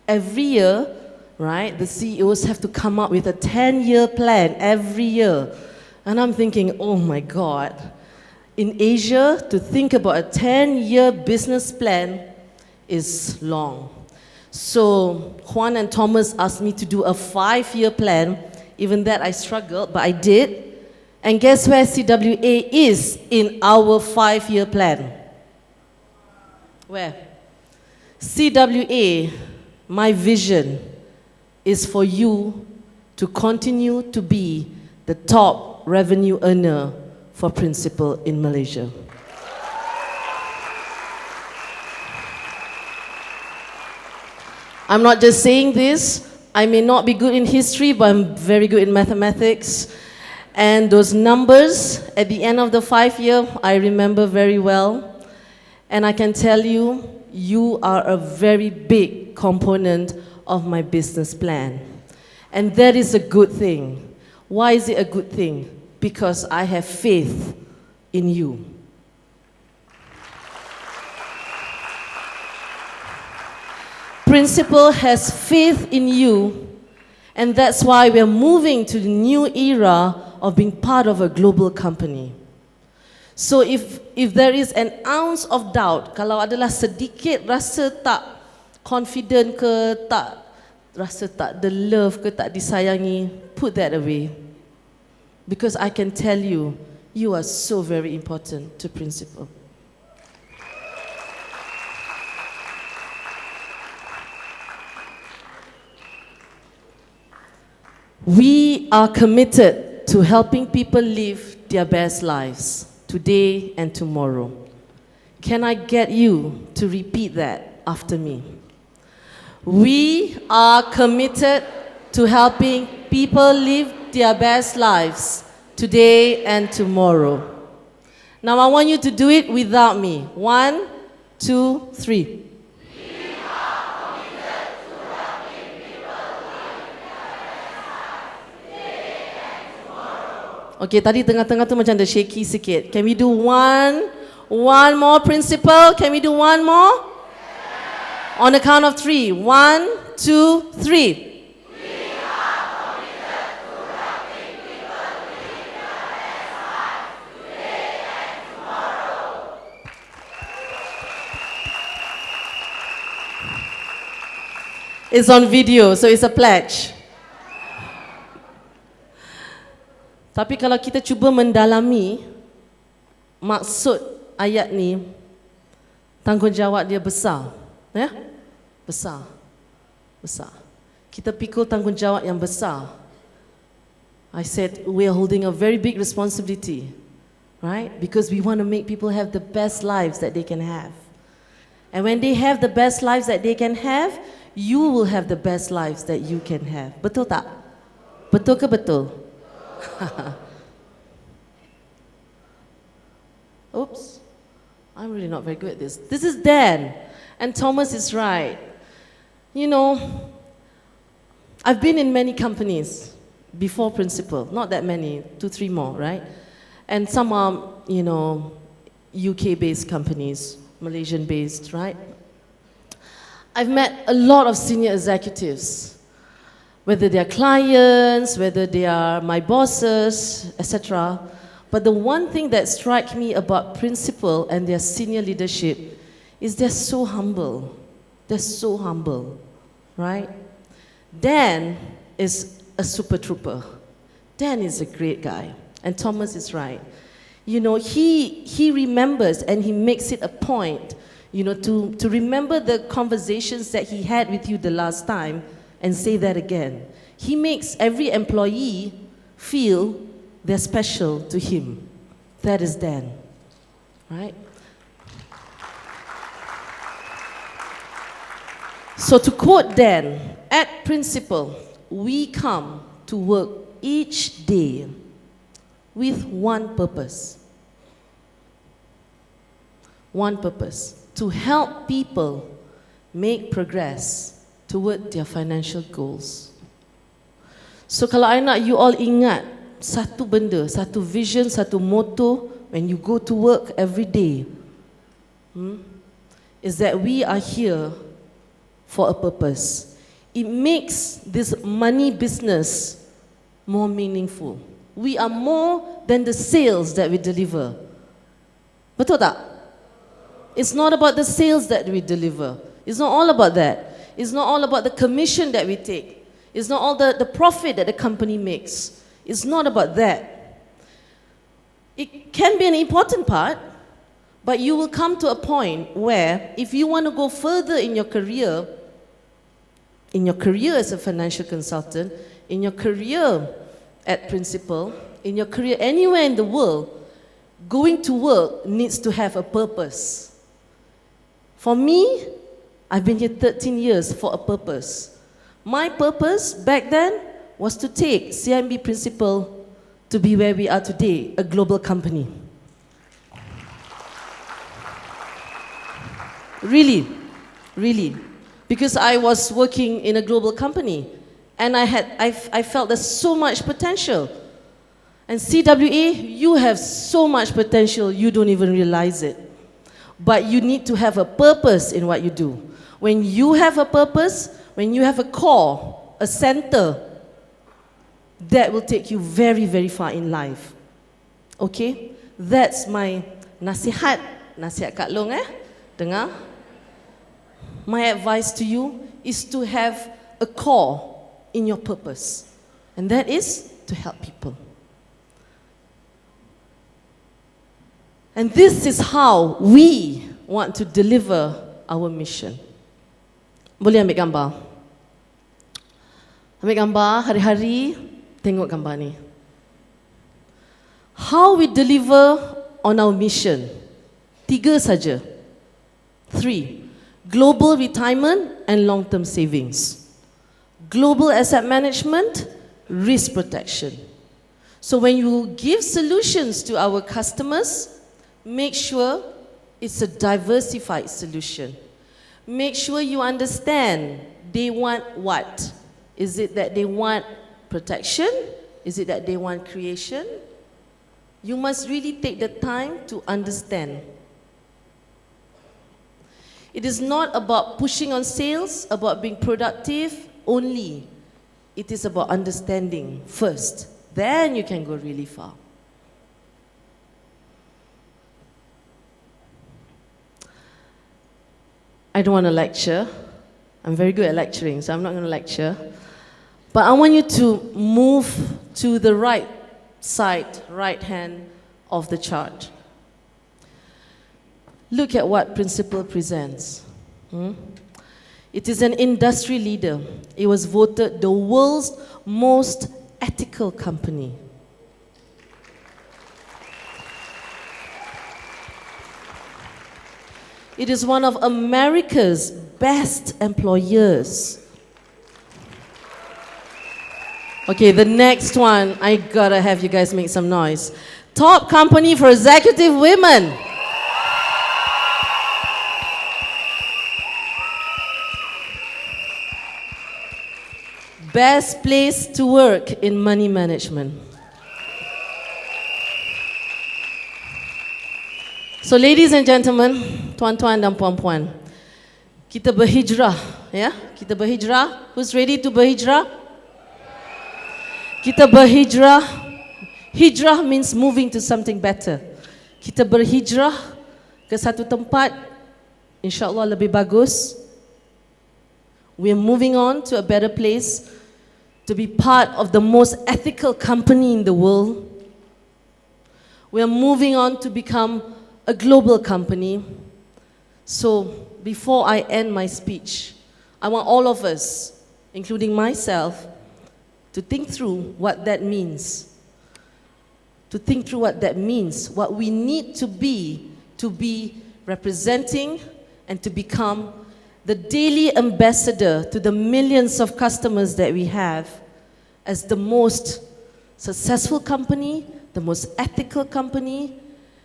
Every year, right, the CEOs have to come up with a 10-year plan every year. And I'm thinking, oh my God, in Asia, to think about a 10-year business plan is long. So Juan and Thomas asked me to do a 5-year plan. Even that I struggled, but I did. And guess where CWA is in our 5-year plan? Where? CWA, my vision is for you to continue to be the top revenue earner for Principal in Malaysia. I'm not just saying this. I may not be good in history, but I'm very good in mathematics. And those numbers at the end of the 5-year, I remember very well. And I can tell you, you are a very big component of my business plan. And that is a good thing. Why is it a good thing? Because I have faith in you. Principal has faith in you, and that's why we're moving to the new era of being part of a global company. So if there is an ounce of doubt, kalau adalah sedikit rasa tak confident ke, tak rasa tak the love ke, tak disayangi, put that away. Because I can tell you, you are so very important to Principal. We are committed to helping people live their best lives today and tomorrow. Can I get you to repeat that after me? We are committed to helping people live their best lives today and tomorrow. Now I want you to do it without me. 1, 2, 3. Okay, tadi tengah-tengah tu macam ada shaky sikit. Can we do one more, Principal? Can we do one more? On the count of 3. 1, 2, 3. It's on video, so it's a pledge. Tapi kalau kita cuba mendalami maksud ayat ni, tanggungjawab dia besar. Ya? Besar. Besar. Kita pikul tanggungjawab yang besar. I said we are holding a very big responsibility, right? Because we want to make people have the best lives that they can have. And when they have the best lives that they can have, you will have the best lives that you can have. Betul tak? Betul ke betul? Oops, I'm really not very good at this. This is Dan, and Thomas is right. You know, I've been in many companies before Principal, not that many, 2, 3 more, right? And some are, you know, UK-based companies, Malaysian-based, right? I've met a lot of senior executives, whether they are clients, whether they are my bosses, etc. But the one thing that strikes me about Principal and their senior leadership is they're so humble. They're so humble, right? Dan is a super trooper. Dan is a great guy. And Thomas is right. You know, he remembers and he makes it a point, you know, to remember the conversations that he had with you the last time and say that again. He makes every employee feel they're special to him. That is Dan, right? So to quote Dan, at Principal, we come to work each day with one purpose. One purpose, to help people make progress toward their financial goals. So kalau I nak you all ingat satu benda, satu vision, satu motto when you go to work every day, is that we are here for a purpose. It makes this money business more meaningful. We are more than the sales that we deliver. Betul tak? It's not about the sales that we deliver. It's not all about that. It's not all about the commission that we take. It's not all the profit that the company makes. It's not about that. It can be an important part, but you will come to a point where if you want to go further in your career as a financial consultant, in your career at Principal, in your career anywhere in the world, going to work needs to have a purpose. For me, I've been here 13 years for a purpose. My purpose back then was to take CIMB Principal to be where we are today, a global company. Really, really. Because I was working in a global company and I felt there's so much potential. And CWA, you have so much potential, you don't even realize it. But you need to have a purpose in what you do. When you have a purpose, when you have a core, a center, that will take you very, very far in life. Okay? That's my nasihat. Nasihat Kak Long, dengar? My advice to you is to have a core in your purpose. And that is to help people. And this is how we want to deliver our mission. Boleh ambil gambar? Ambil gambar, hari-hari tengok gambar ni. How we deliver on our mission. 3 saja. 3. Global retirement and long-term savings. Global asset management, risk protection. So when you give solutions to our customers, make sure it's a diversified solution. Make sure you understand they want what. Is it that they want protection? Is it that they want creation? You must really take the time to understand. It is not about pushing on sales, about being productive only. It is about understanding first. Then you can go really far. I don't want to lecture. I'm very good at lecturing, so I'm not going to lecture. But I want you to move to the right side, right hand of the chart. Look at what Principal presents. It is an industry leader. It was voted the world's most ethical company. It is one of America's best employers. Okay, the next one, I gotta have you guys make some noise. Top company for executive women. Best place to work in money management. So ladies and gentlemen, tuan-tuan dan puan-puan, kita berhijrah, ya? Kita berhijrah. Who's ready to berhijrah? Kita berhijrah. Hijrah means moving to something better. Kita berhijrah ke satu tempat, insyaAllah lebih bagus. We're moving on to a better place, to be part of the most ethical company in the world. We're moving on to become a global company. So before I end my speech, I want all of us, including myself, to think through what that means. To think through what that means, what we need to be representing and to become the daily ambassador to the millions of customers that we have as the most successful company, the most ethical company,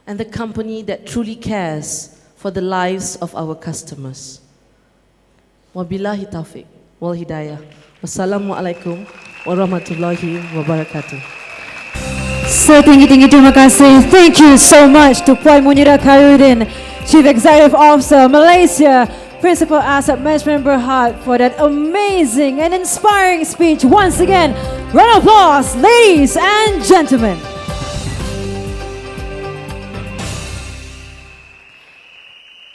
and the company that truly cares for the lives of our customers. Wabillahi taufiq wal hidayah. Wassalamualaikum warahmatullahi wabarakatuh. So tinggi-tinggi terima kasih. Thank you so much to Puan Muneerah Kayruddin, Chief Executive Officer, Malaysia, Principal Asset Management Berhad, for that amazing and inspiring speech. Once again, round of applause, ladies and gentlemen.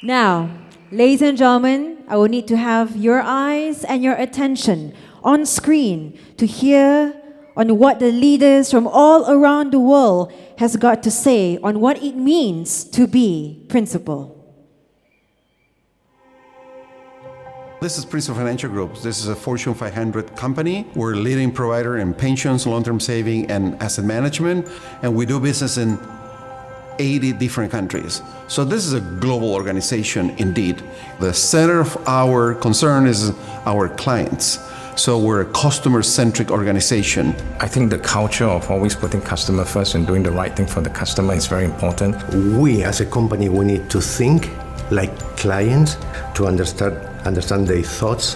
Now, ladies and gentlemen, I will need to have your eyes and your attention on screen to hear on what the leaders from all around the world has got to say on what it means to be principal. This is Principal Financial Group. This is a Fortune 500 company. We're a leading provider in pensions, long-term saving, and asset management, and we do business in 80 different countries. So this is a global organization indeed. The center of our concern is our clients. So we're a customer-centric organization. I think the culture of always putting customer first and doing the right thing for the customer is very important. We as a company, we need to think like clients to understand their thoughts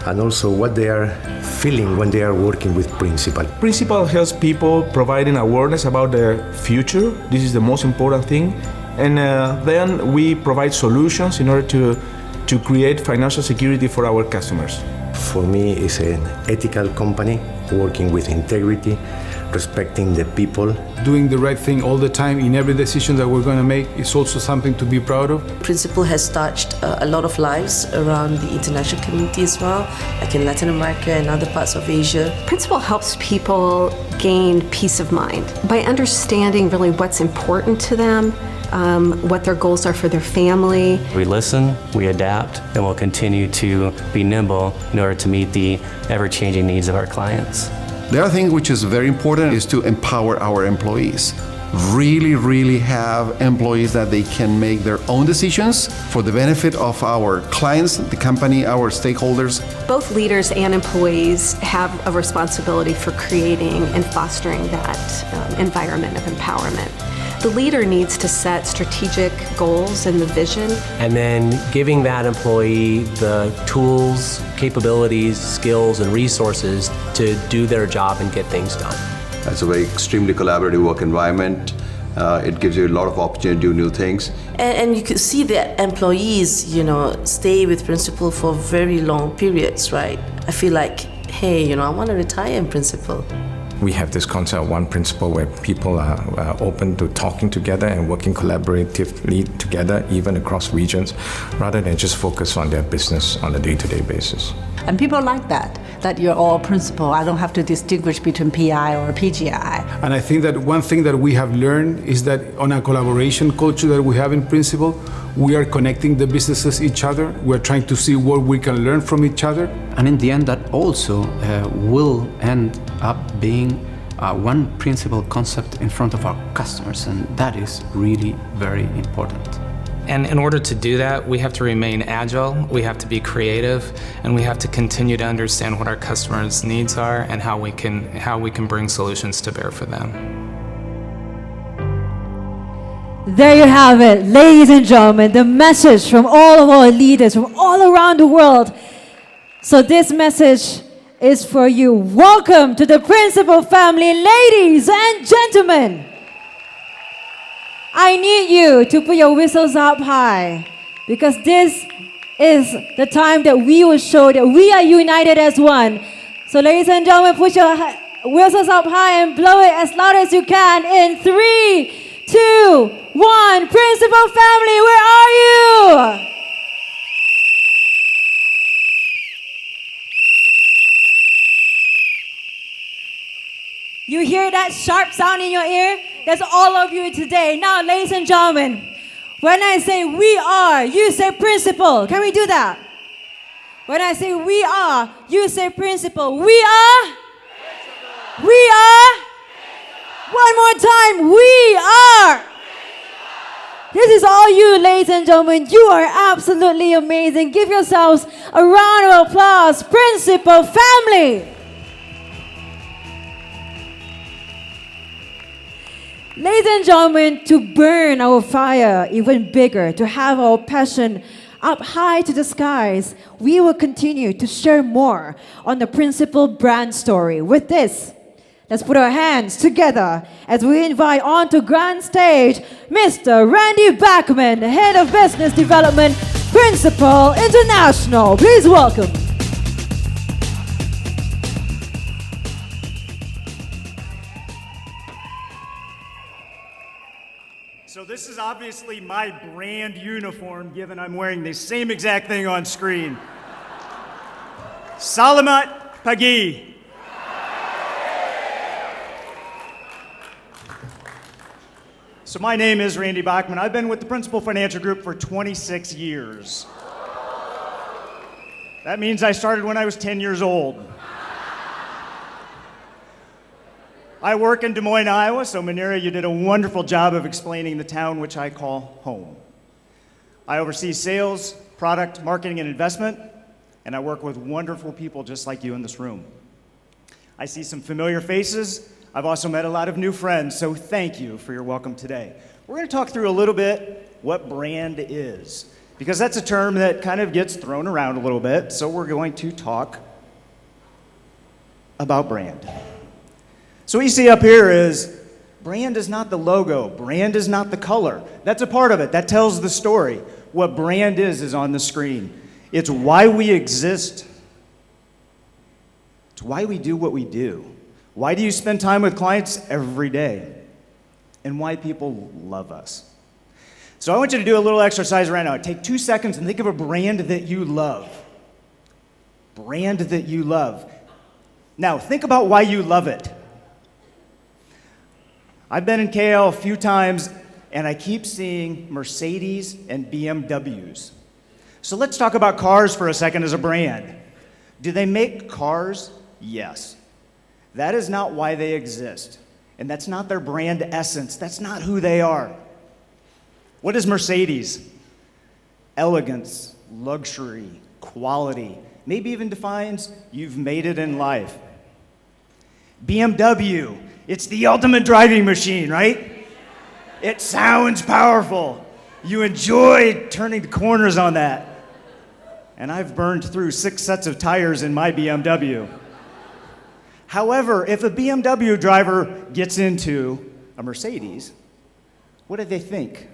and also what they are feeling when they are working with Principal. Principal helps people providing awareness about their future. This is the most important thing. And then we provide solutions in order to create financial security for our customers. For me, it's an ethical company working with integrity, respecting the people. Doing the right thing all the time in every decision that we're going to make is also something to be proud of. Principal has touched a lot of lives around the international community as well, like in Latin America and other parts of Asia. Principal helps people gain peace of mind by understanding really what's important to them, what their goals are for their family. We listen, we adapt, and we'll continue to be nimble in order to meet the ever-changing needs of our clients. The other thing which is very important is to empower our employees. Really have employees that they can make their own decisions for the benefit of our clients, the company, our stakeholders. Both leaders and employees have a responsibility for creating and fostering that environment of empowerment. The leader needs to set strategic goals and the vision. And then giving that employee the tools, capabilities, skills, and resources to do their job and get things done. It's a very extremely collaborative work environment. It gives you a lot of opportunity to do new things. And you could see that employees, stay with Principal for very long periods, right? I feel like, hey, I want to retire in Principal. We have this concept of one principle where people are open to talking together and working collaboratively together, even across regions, rather than just focus on their business on a day-to-day basis. And people like that you're all principal. I don't have to distinguish between PI or PGI. And I think that one thing that we have learned is that on a collaboration culture that we have in Principal, we are connecting the businesses each other. We're trying to see what we can learn from each other. And in the end, that also will end up being one principal concept in front of our customers, and that is really very important. And in order to do that, we have to remain agile, we have to be creative, and we have to continue to understand what our customers' needs are and how we can bring solutions to bear for them. There you have it, ladies and gentlemen, the message from all of our leaders from all around the world. So this message is for you. Welcome to the Principal family, ladies and gentlemen. I need you to put your whistles up high, because this is the time that we will show that we are united as one. So ladies and gentlemen, put your whistles up high and blow it as loud as you can in 3, 2, 1. Principal family, where are you? You hear that sharp sound in your ear? That's all of you today. Now, ladies and gentlemen, when I say we are, you say Principal. Can we do that? When I say we are, you say Principal. We are? Principal. We are? Principal. One more time. We are? Principal. This is all you, ladies and gentlemen. You are absolutely amazing. Give yourselves a round of applause. Principal family. Ladies and gentlemen, to burn our fire even bigger, to have our passion up high to the skies, we will continue to share more on the Principal brand story. With this, let's put our hands together as we invite onto grand stage Mr. Randy Bachman, Head of Business Development, Principal International. Please welcome. So this is obviously my brand uniform, given I'm wearing the same exact thing on screen. Salamat Pagi. So my name is Randy Bachman. I've been with the Principal Financial Group for 26 years. That means I started when I was 10 years old. I work in Des Moines, Iowa, so Muneerah, you did a wonderful job of explaining the town which I call home. I oversee sales, product, marketing, and investment. and I work with wonderful people just like you in this room. I see some familiar faces. I've also met a lot of new friends, so thank you for your welcome today. We're going to talk through a little bit what brand is, because that's a term that kind of gets thrown around a little bit, so we're going to talk about brand. So what you see up here is brand is not the logo. Brand is not the color. That's a part of it. That tells the story. What brand is on the screen. It's why we exist. It's why we do what we do. Why do you spend time with clients every day? And why people love us. So I want you to do a little exercise right now. Take 2 seconds and think of a brand that you love. Brand that you love. Now, think about why you love it. I've been in KL a few times, and I keep seeing Mercedes and BMWs. So let's talk about cars for a second as a brand. Do they make cars? Yes. That is not why they exist. And that's not their brand essence. That's not who they are. What is Mercedes? Elegance, luxury, quality. Maybe even defines you've made it in life. BMW, it's the ultimate driving machine, right? It sounds powerful. You enjoy turning the corners on that. And I've burned through 6 sets of tires in my BMW. However, if a BMW driver gets into a Mercedes, what do they think?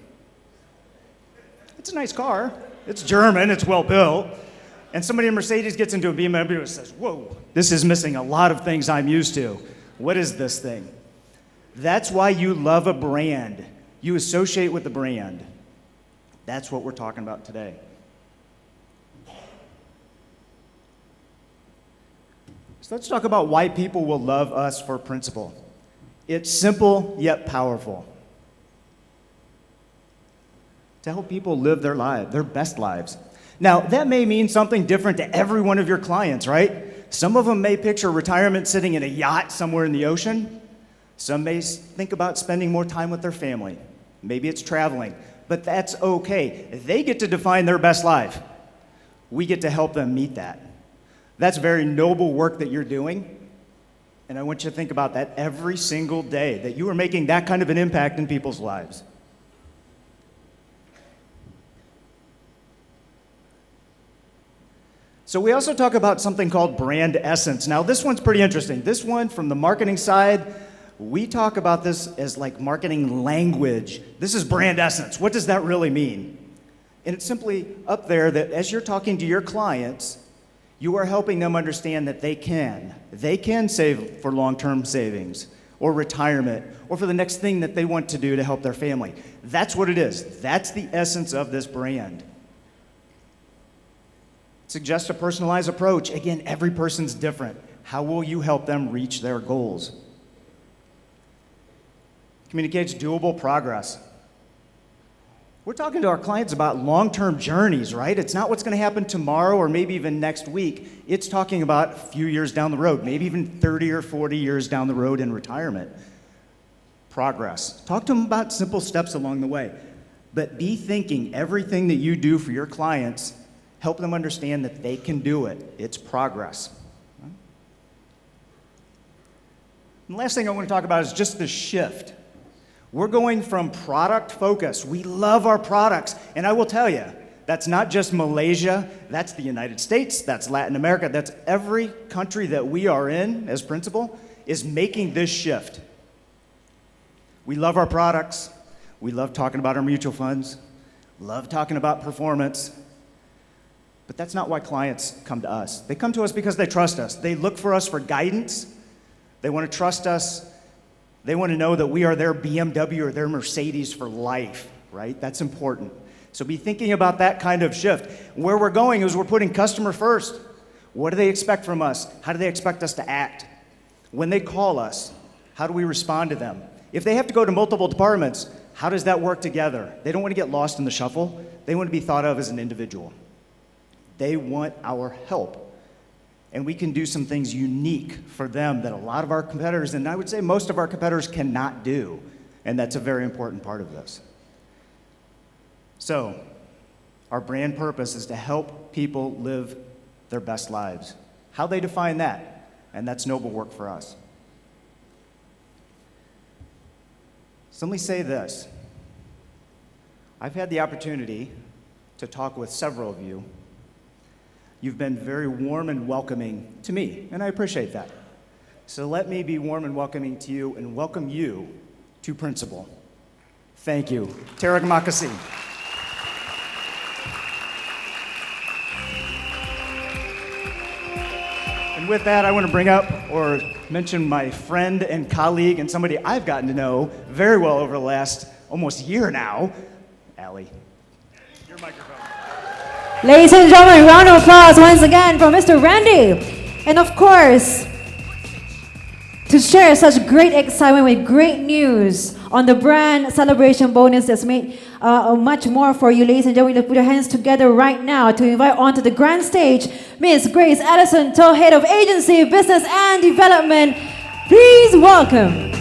It's a nice car. It's German. It's well built. And somebody in Mercedes gets into a BMW and says, whoa, this is missing a lot of things I'm used to. What is this thing? That's why you love a brand. You associate with the brand. That's what we're talking about today. So let's talk about why people will love us for Principal. It's simple yet powerful. To help people live their lives, their best lives. Now, that may mean something different to every one of your clients, right? Some of them may picture retirement sitting in a yacht somewhere in the ocean. Some may think about spending more time with their family. Maybe it's traveling, but that's okay. They get to define their best life. We get to help them meet that. That's very noble work that you're doing, and I want you to think about that every single day, that you are making that kind of an impact in people's lives. So we also talk about something called brand essence. Now, this one's pretty interesting. This one, from the marketing side, we talk about this as like marketing language. This is brand essence. What does that really mean? And it's simply up there that as you're talking to your clients, you are helping them understand that they can save for long-term savings or retirement or for the next thing that they want to do to help their family. That's what it is. That's the essence of this brand. Suggest a personalized approach. Again, every person's different. How will you help them reach their goals? Communicates doable progress. We're talking to our clients about long-term journeys, right? It's not what's going to happen tomorrow or maybe even next week. It's talking about a few years down the road, maybe even 30 or 40 years down the road in retirement. Progress. Talk to them about simple steps along the way. But be thinking everything that you do for your clients, help them understand that they can do it. It's progress. And the last thing I want to talk about is just the shift. We're going from product focus. We love our products. And I will tell you, that's not just Malaysia, that's the United States, that's Latin America, that's every country that we are in as Principal is making this shift. We love our products. We love talking about our mutual funds, love talking about performance. But that's not why clients come to us. They come to us because they trust us. They look for us for guidance. They want to trust us. They want to know that we are their BMW or their Mercedes for life, right? That's important. So be thinking about that kind of shift. Where we're going is we're putting customer first. What do they expect from us? How do they expect us to act? When they call us, how do we respond to them? If they have to go to multiple departments, how does that work together? They don't want to get lost in the shuffle. They want to be thought of as an individual. They want our help. And we can do some things unique for them that a lot of our competitors, and I would say most of our competitors, cannot do. And that's a very important part of this. So, our brand purpose is to help people live their best lives. How they define that, and that's noble work for us. So let me say this. I've had the opportunity to talk with several of you. You've been very warm and welcoming to me, and I appreciate that. So let me be warm and welcoming to you and welcome you to Principal. Thank you. Terek Makasi. And with that, I want to bring up or mention my friend and colleague and somebody I've gotten to know very well over the last almost year now, Allie. Your microphone. Ladies and gentlemen, round of applause once again for Mr. Randy. And of course, to share such great excitement with great news on the brand celebration bonus that's made much more for you, ladies and gentlemen. Put your hands together right now to invite onto the grand stage Miss Grace Allison, Head of Agency, Business and Development. Please welcome.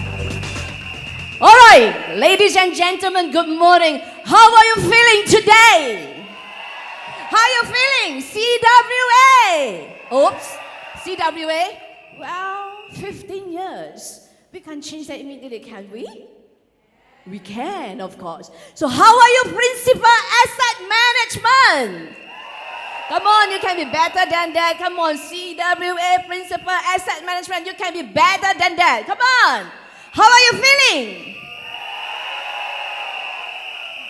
All right, ladies and gentlemen, good morning. How are you feeling today? How are you feeling? CWA. Oops, CWA. Well, 15 years. We can change that immediately, can we? We can, of course. So how are you, Principal Asset Management? Come on, you can be better than that. Come on, CWA, Principal Asset Management, you can be better than that. Come on. How are you feeling?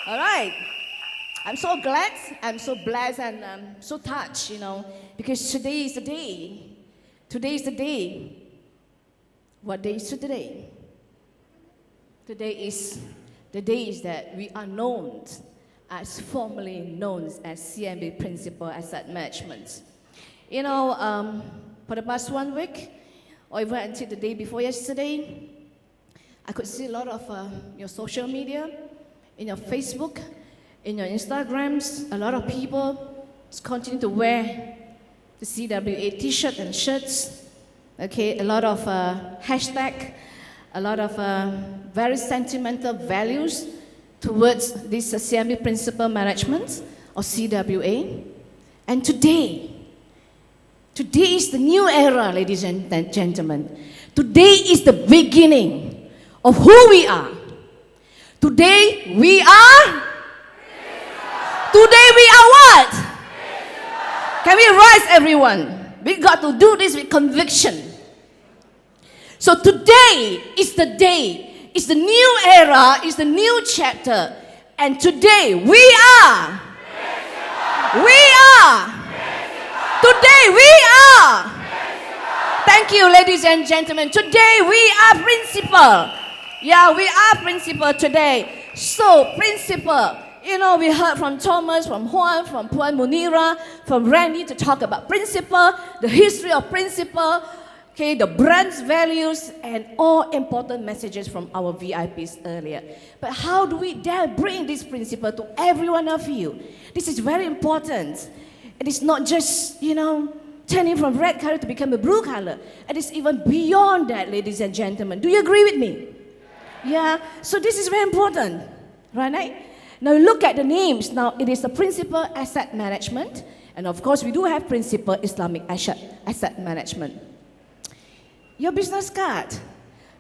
All right. I'm so glad, I'm so blessed, and I'm so touched, because today is the day. Today is the day. What day is today? Today is the day that we are known as, formerly known as CMB Principal Asset Management. For the past 1 week, or even until the day before yesterday, I could see a lot of your social media, in your Facebook, in your Instagrams, a lot of people continue to wear the CWA t-shirt and shirts. Okay, a lot of hashtag, a lot of very sentimental values towards this CMB Principal Management or CWA. And today is the new era, ladies and gentlemen. Today is the beginning of who we are. Today we are what? Can we rise, everyone? We got to do this with conviction. So today is the day, it's the new era, it's the new chapter. And today we are. Today we are. Thank you, ladies and gentlemen. Today we are Principal. Yeah, we are Principal today. So, Principal, we heard from Thomas, from Juan, from Muneerah, from Randy to talk about Principal, the history of Principal, okay, the brand's values, and all important messages from our VIPs earlier. But how do we dare bring this Principal to every one of you? This is very important. It is not just, turning from red color to become a blue color. It is even beyond that, ladies and gentlemen. Do you agree with me? Yeah, so this is very important, right? Now look at the names. Now it is the Principal Asset Management, and of course we do have Principal Islamic Asset Management. Your business card,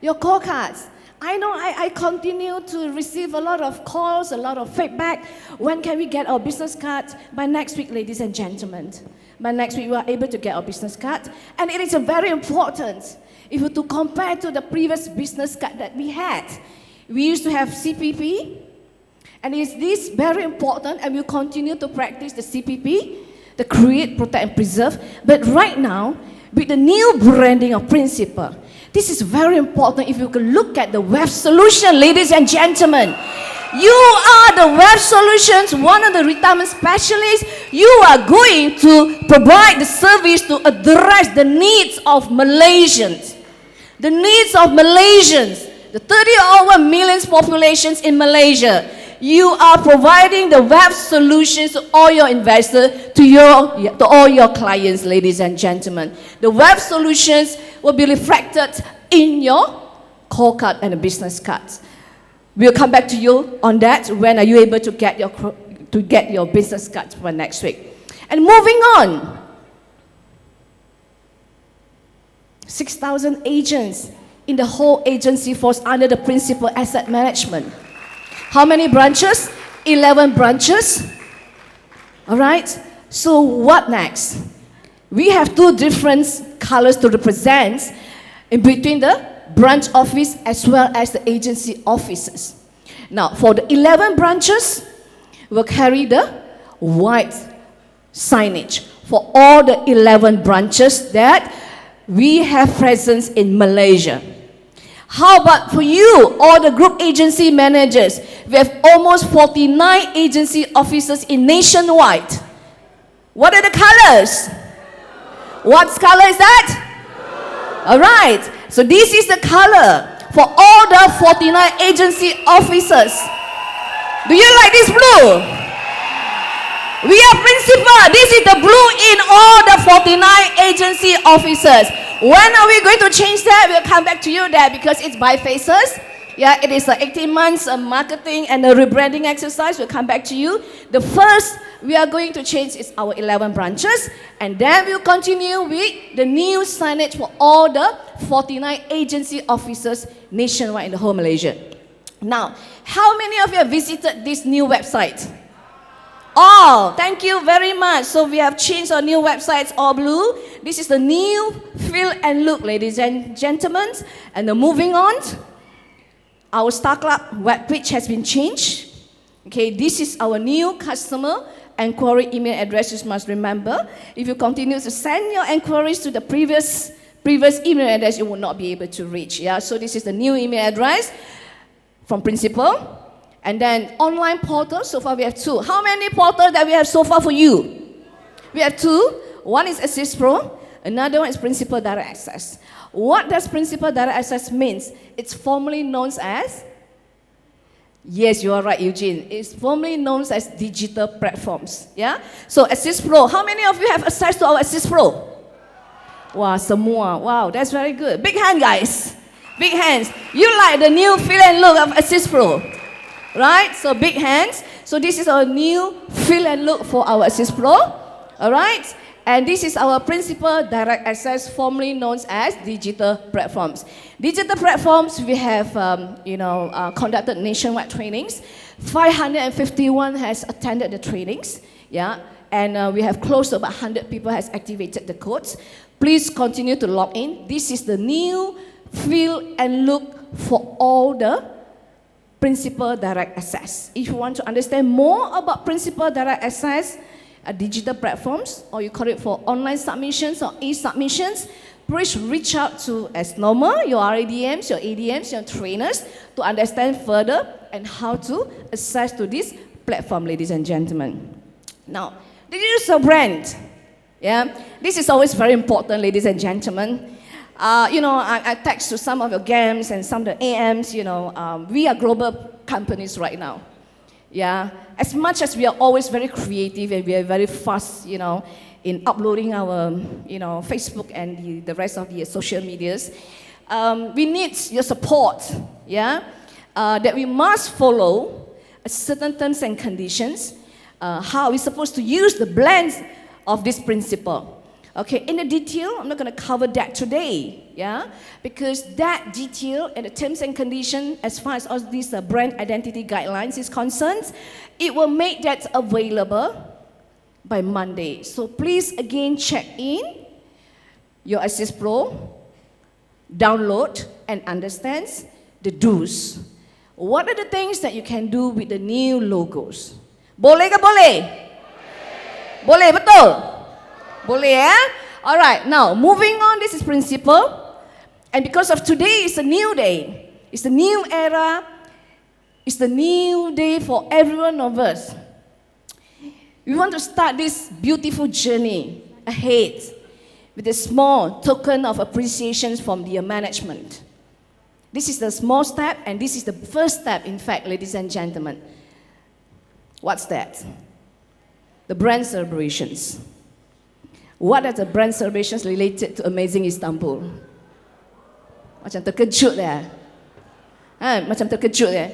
your call cards. I know I continue to receive a lot of calls, a lot of feedback. When can we get our business cards? By next week, ladies and gentlemen. By next week we are able to get our business card, and it is very important. If you to compare to the previous business card that we had, we used to have CPP, and is this very important, and we continue to practice the CPP, the Create, Protect, and Preserve. But right now, with the new branding of Principal, this is very important. If you can look at the web solution, ladies and gentlemen, you are the web solutions, one of the retirement specialists. You are going to provide the service to address the needs of Malaysians. The needs of Malaysians, the 30 million populations in Malaysia. You are providing the web solutions to all your investors, to all your clients, ladies and gentlemen. The web solutions will be reflected in your call card and the business cards. We'll come back to you on that. When are you able to get your business cards for next week? And moving on, 6,000 agents in the whole agency force under the principal asset management. How many branches? 11 branches. All right? So what next? We have two different colors to represent in between the branch office as well as the agency offices. Now, for the 11 branches, we'll carry the white signage for all the 11 branches that we have presence in Malaysia. How about for you, all the group agency managers? We have almost 49 agency offices in nationwide. What are the colors? What color is that? All right. So this is the color for all the 49 agency officers. Do you like this blue? We are principal. This is the blue in all the 49 agency officers. When are we going to change that? We'll come back to you there because it's by phases. Yeah, it is 18 months of marketing and a rebranding exercise. We'll come back to you. The first we are going to change is our 11 branches, and then we'll continue with the new signage for all the 49 agency officers nationwide in the whole Malaysia. Now, how many of you have visited this new website? Oh, thank you very much. So we have changed our new websites, all blue. This is the new feel and look, ladies and gentlemen. And moving on, our Star Club webpage has been changed. Okay, this is our new customer enquiry email address. You must remember, if you continue to send your enquiries to the previous email address, you will not be able to reach. Yeah, so this is the new email address from principal. And then online portal, so far we have 2. How many portals that we have so far for you? We have 2. One is Assist Pro, another one is Principal Direct Access. What does Principal Direct Access means? It's formerly known as, yes, you are right, Eugene. It's formerly known as digital platforms. Yeah? So Assist Pro, how many of you have access to our Assist Pro? Wow, semua. Wow, that's very good. Big hand, guys. Big hands. You like the new feel and look of Assist Pro? Right? So big hands. So this is our new feel and look for our Assist Pro. All right? And this is our Principal Direct Access, formerly known as digital platforms. Digital platforms, we have conducted nationwide trainings. 551 has attended the trainings. Yeah? And we have close to about 100 people has activated the codes. Please continue to log in. This is the new feel and look for all the Principal Direct Access. If you want to understand more about Principal Direct Access, digital platforms, or you call it for online submissions or e-submissions, please reach out to, as normal, your RADMs, your ADMs, your trainers to understand further and how to access to this platform, ladies and gentlemen. Now, this is a brand. Yeah, this is always very important, ladies and gentlemen. I text to some of your GAMs and some of the AMs, we are global companies right now. Yeah, as much as we are always very creative and we are very fast, in uploading our, Facebook and the rest of the social medias, we need your support, yeah, that we must follow certain terms and conditions, how we're supposed to use the blends of this principle. Okay, in the detail, I'm not going to cover that today, yeah? Because that detail and the terms and conditions, as far as all these brand identity guidelines is concerned, it will make that available by Monday. So please, again, check in your Assist Pro, download and understand the do's. What are the things that you can do with the new logos? Boleh ke boleh? Boleh, betul? Boleh, eh? All right, now, moving on, this is principle. And because of today, it's a new day. It's a new era. It's the new day for every one of us. We want to start this beautiful journey ahead with a small token of appreciation from the management. This is the small step, and this is the first step, in fact, ladies and gentlemen. What's that? The brand celebrations. What are the brand celebrations related to Amazing Istanbul? Macam terkejut ya. Macam terkejut ya.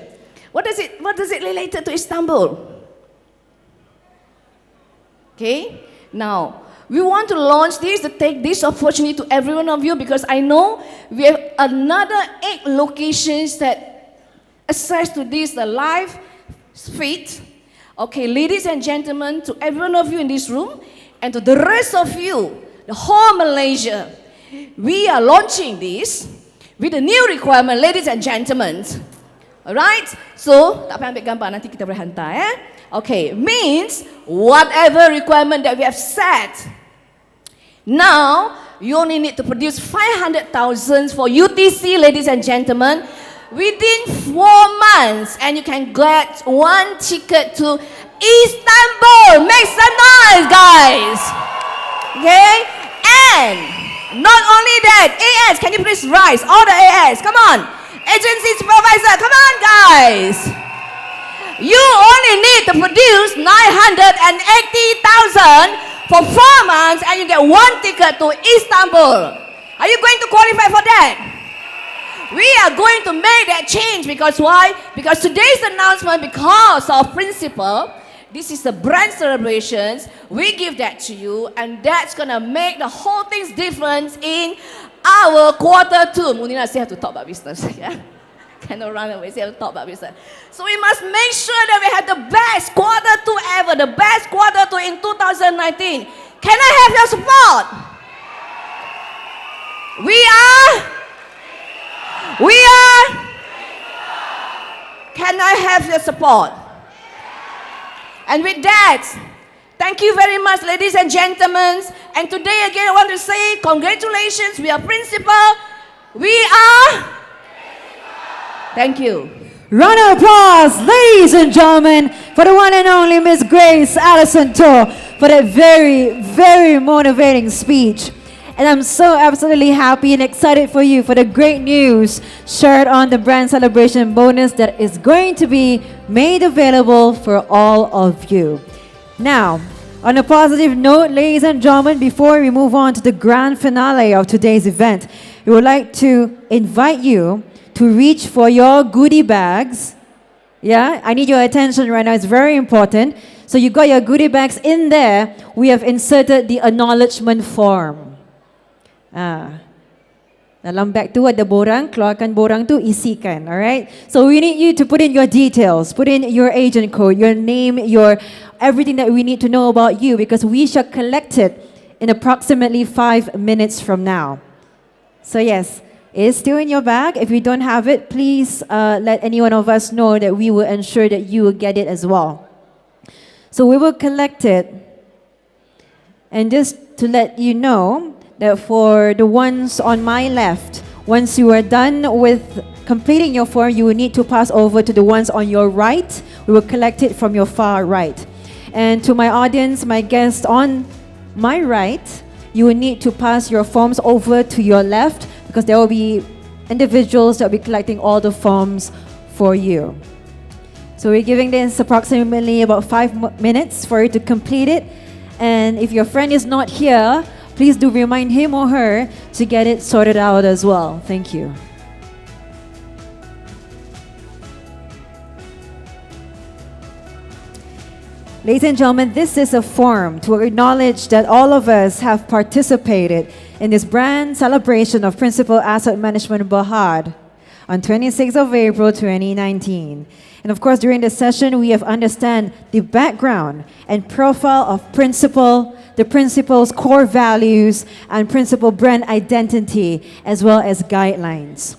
What does it related to Istanbul? Okay, now We want to launch this, to take this opportunity to every one of you, because I know we have another 8 locations that access to this live feed. Okay, ladies and gentlemen, to every one of you in this room, and to the rest of you, the whole Malaysia, we are launching this with a new requirement, ladies and gentlemen. Alright? So, tak payah ambil gambar, nanti kita boleh hantar. Okay, means whatever requirement that we have set, now you only need to produce 500,000 for UTC, ladies and gentlemen, within 4 months, and you can get 1 ticket to Istanbul. Make some noise, guys. Okay? And not only that, AS, can you please rise? All the AS, come on. Agency supervisor, come on, guys. You only need to produce 980,000 for 4 months, and you get 1 ticket to Istanbul. Are you going to qualify for that? We are going to make that change, because why? Because today's announcement, because of principle, this is the brand celebrations. We give that to you, and that's gonna make the whole thing's difference in our Q2. Muneerah still have to talk about business. Yeah? Cannot run away, still have to talk about business. So we must make sure that we have the best Q2 ever, the best Q2 in 2019. Can I have your support? We are. Can I have your support? And with that, thank you very much, ladies and gentlemen. And today again, I want to say congratulations. We are principal. We are. Thank you. Round of applause, ladies and gentlemen, for the one and only Miss Grace Allison To, for that very, very motivating speech. And I'm so absolutely happy and excited for you for the great news shared on the brand celebration bonus that is going to be made available for all of you. Now, on a positive note, ladies and gentlemen, before we move on to the grand finale of today's event, we would like to invite you to reach for your goodie bags. Yeah, I need your attention right now. It's very important. So you got your goodie bags in there. We have inserted the acknowledgement form. Dalam bag tu ada borang, keluarkan borang tu, isikan, alright? So we need you to put in your details, put in your agent code, your name, your everything that we need to know about you, because we shall collect it in approximately 5 minutes from now. So yes, it's still in your bag. If you don't have it, please let any one of us know that we will ensure that you will get it as well. So we will collect it. And just to let you know, that for the ones on my left, once you are done with completing your form, you will need to pass over to the ones on your right. We will collect it from your far right. And to my audience, my guests on my right, you will need to pass your forms over to your left, because there will be individuals that will be collecting all the forms for you. So we're giving this approximately about 5 minutes for you to complete it. And if your friend is not here, please do remind him or her to get it sorted out as well. Thank you. Ladies and gentlemen, this is a form to acknowledge that all of us have participated in this brand celebration of Principal Asset Management Berhad on 26th of April 2019. And of course, during this session, we have understand the background and profile of Principal, the Principal's core values, and Principal brand identity, as well as guidelines.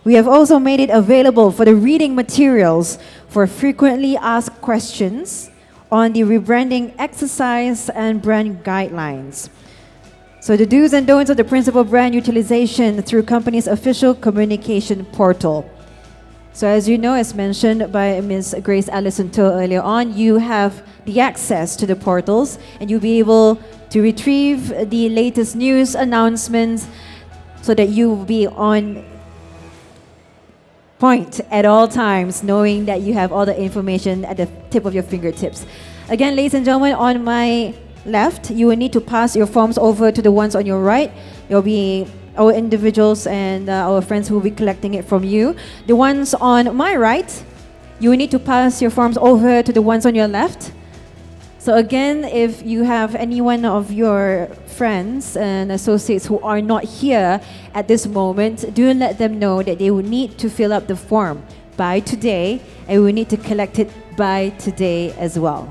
We have also made it available for the reading materials for frequently asked questions on the rebranding exercise and brand guidelines. So the do's and don'ts of the Principal brand utilization through company's official communication portal. So as you know, as mentioned by Ms. Grace Allison To earlier on, you have the access to the portals, and you'll be able to retrieve the latest news announcements so that you will be on point at all times, knowing that you have all the information at the tip of your fingertips. Again, ladies and gentlemen, on my left, you will need to pass your forms over to the ones on your right. There will be our individuals and our friends who will be collecting it from you. The ones on my right, you will need to pass your forms over to the ones on your left. So again, if you have any one of your friends and associates who are not here at this moment, do let them know that they will need to fill up the form by today, and we need to collect it by today as well.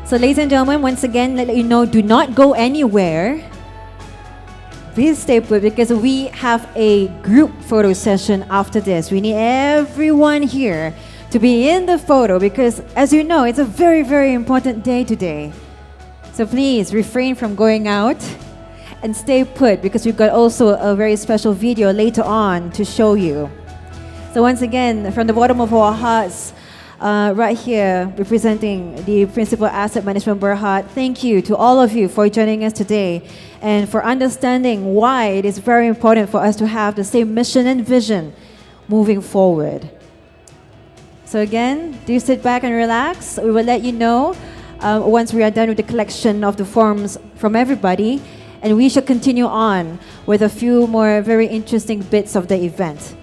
So ladies and gentlemen, once again, let you know, do not go anywhere. Please stay put because we have a group photo session after this. We need everyone here to be in the photo because, as you know, it's a very, very important day today. So please refrain from going out and stay put because we've got also a very special video later on to show you. So once again, from the bottom of our hearts, right here, representing the Principal Asset Management Berhad, thank you to all of you for joining us today and for understanding why it is very important for us to have the same mission and vision moving forward. So again, do sit back and relax. We will let you know once we are done with the collection of the forms from everybody, and we shall continue on with a few more very interesting bits of the event.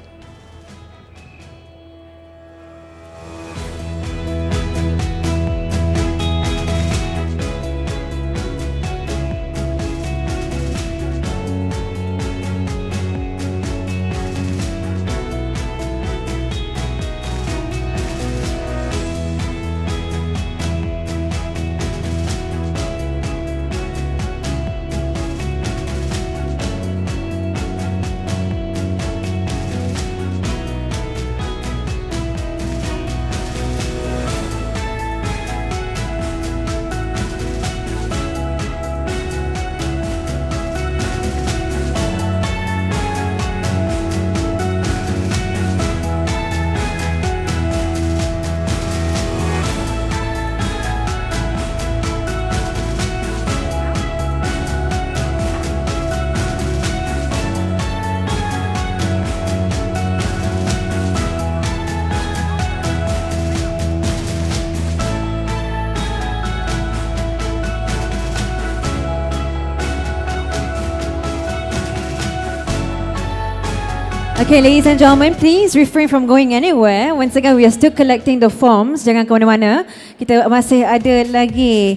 Okay, ladies and gentlemen, please refrain from going anywhere. Once again, we are still collecting the forms. Jangan ke mana-mana. Kita masih ada lagi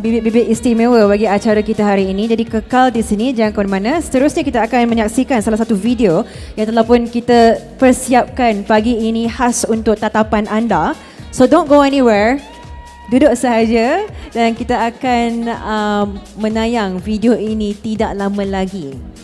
bibit-bibit istimewa bagi acara kita hari ini. Jadi kekal di sini, jangan ke mana-mana. Seterusnya kita akan menyaksikan salah satu video yang telah pun kita persiapkan pagi ini khas untuk tatapan anda. So don't go anywhere. Duduk sahaja dan kita akan menayang video ini tidak lama lagi.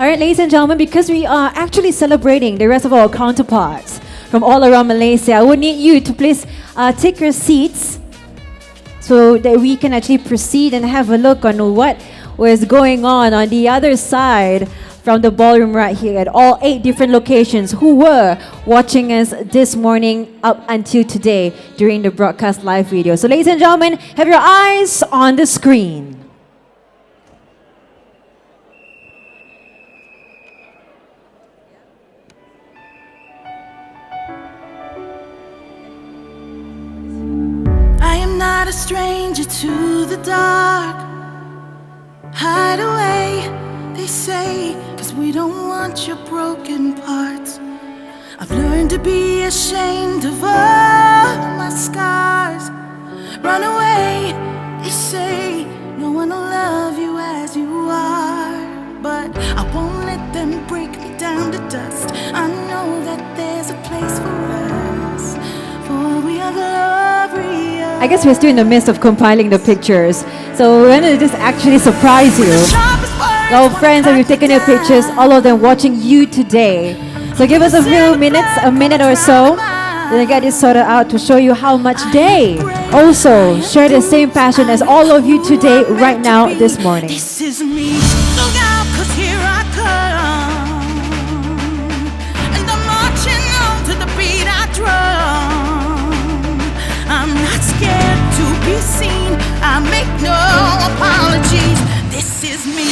All right, ladies and gentlemen, because we are actually celebrating the rest of our counterparts from all around Malaysia, I would need you to please take your seats so that we can actually proceed and have a look on what was going on the other side from the ballroom right here at all 8 different locations who were watching us this morning up until today during the broadcast live video. So ladies and gentlemen, have your eyes on the screen. Not a stranger to the dark. Hide away, they say, 'cause we don't want your broken parts. I've learned to be ashamed of all my scars. Run away, they say, no one will love you as you are. But I won't let them break me down to dust. I know that there's a place for us, for we are glorious. I guess we're still in the midst of compiling the pictures, so we're going to just actually surprise you. Our friends that we've taken their pictures, all of them watching you today. So give us a few minutes, a minute or so, then I get this sorted out to show you how much they also share the same passion as all of you today, right now, this morning. This is me. Look out, 'cause here I come. And I'm marching on to the beat I drum. I'm not scared to be seen. I make no apologies. This is me.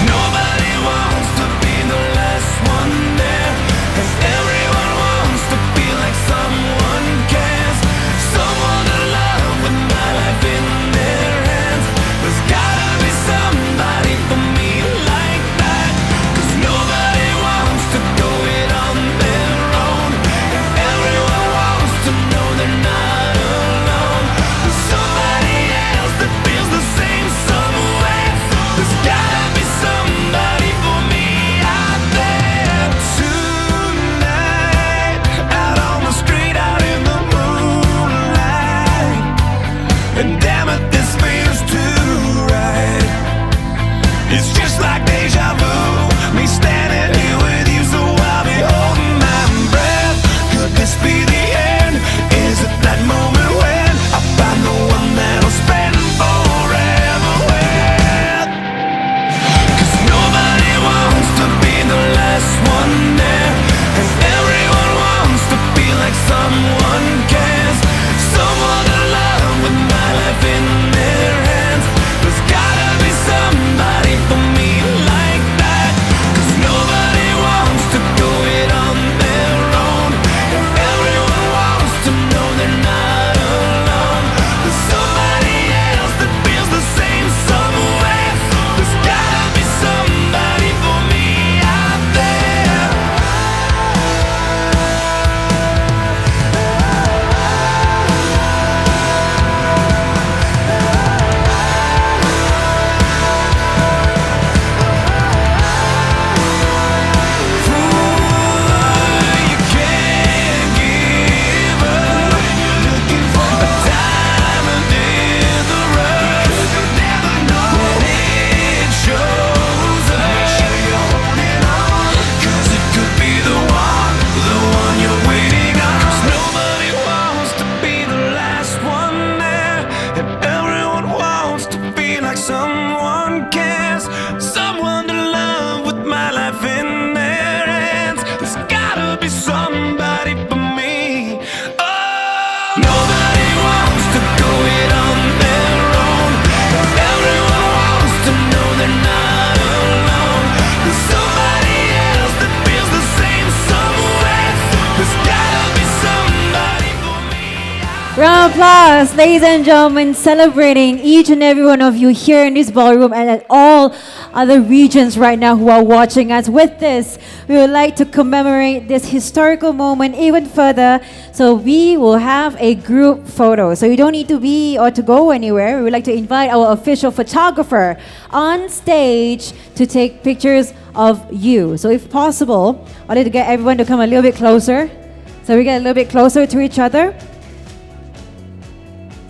Nobody Round of applause, ladies and gentlemen, celebrating each and every one of you here in this ballroom and at all other regions right now who are watching us. With this, we would like to commemorate this historical moment even further. So we will have a group photo. So you don't need to be or to go anywhere. We would like to invite our official photographer on stage to take pictures of you. So if possible, I'd like to get everyone to come a little bit closer. So we get a little bit closer to each other.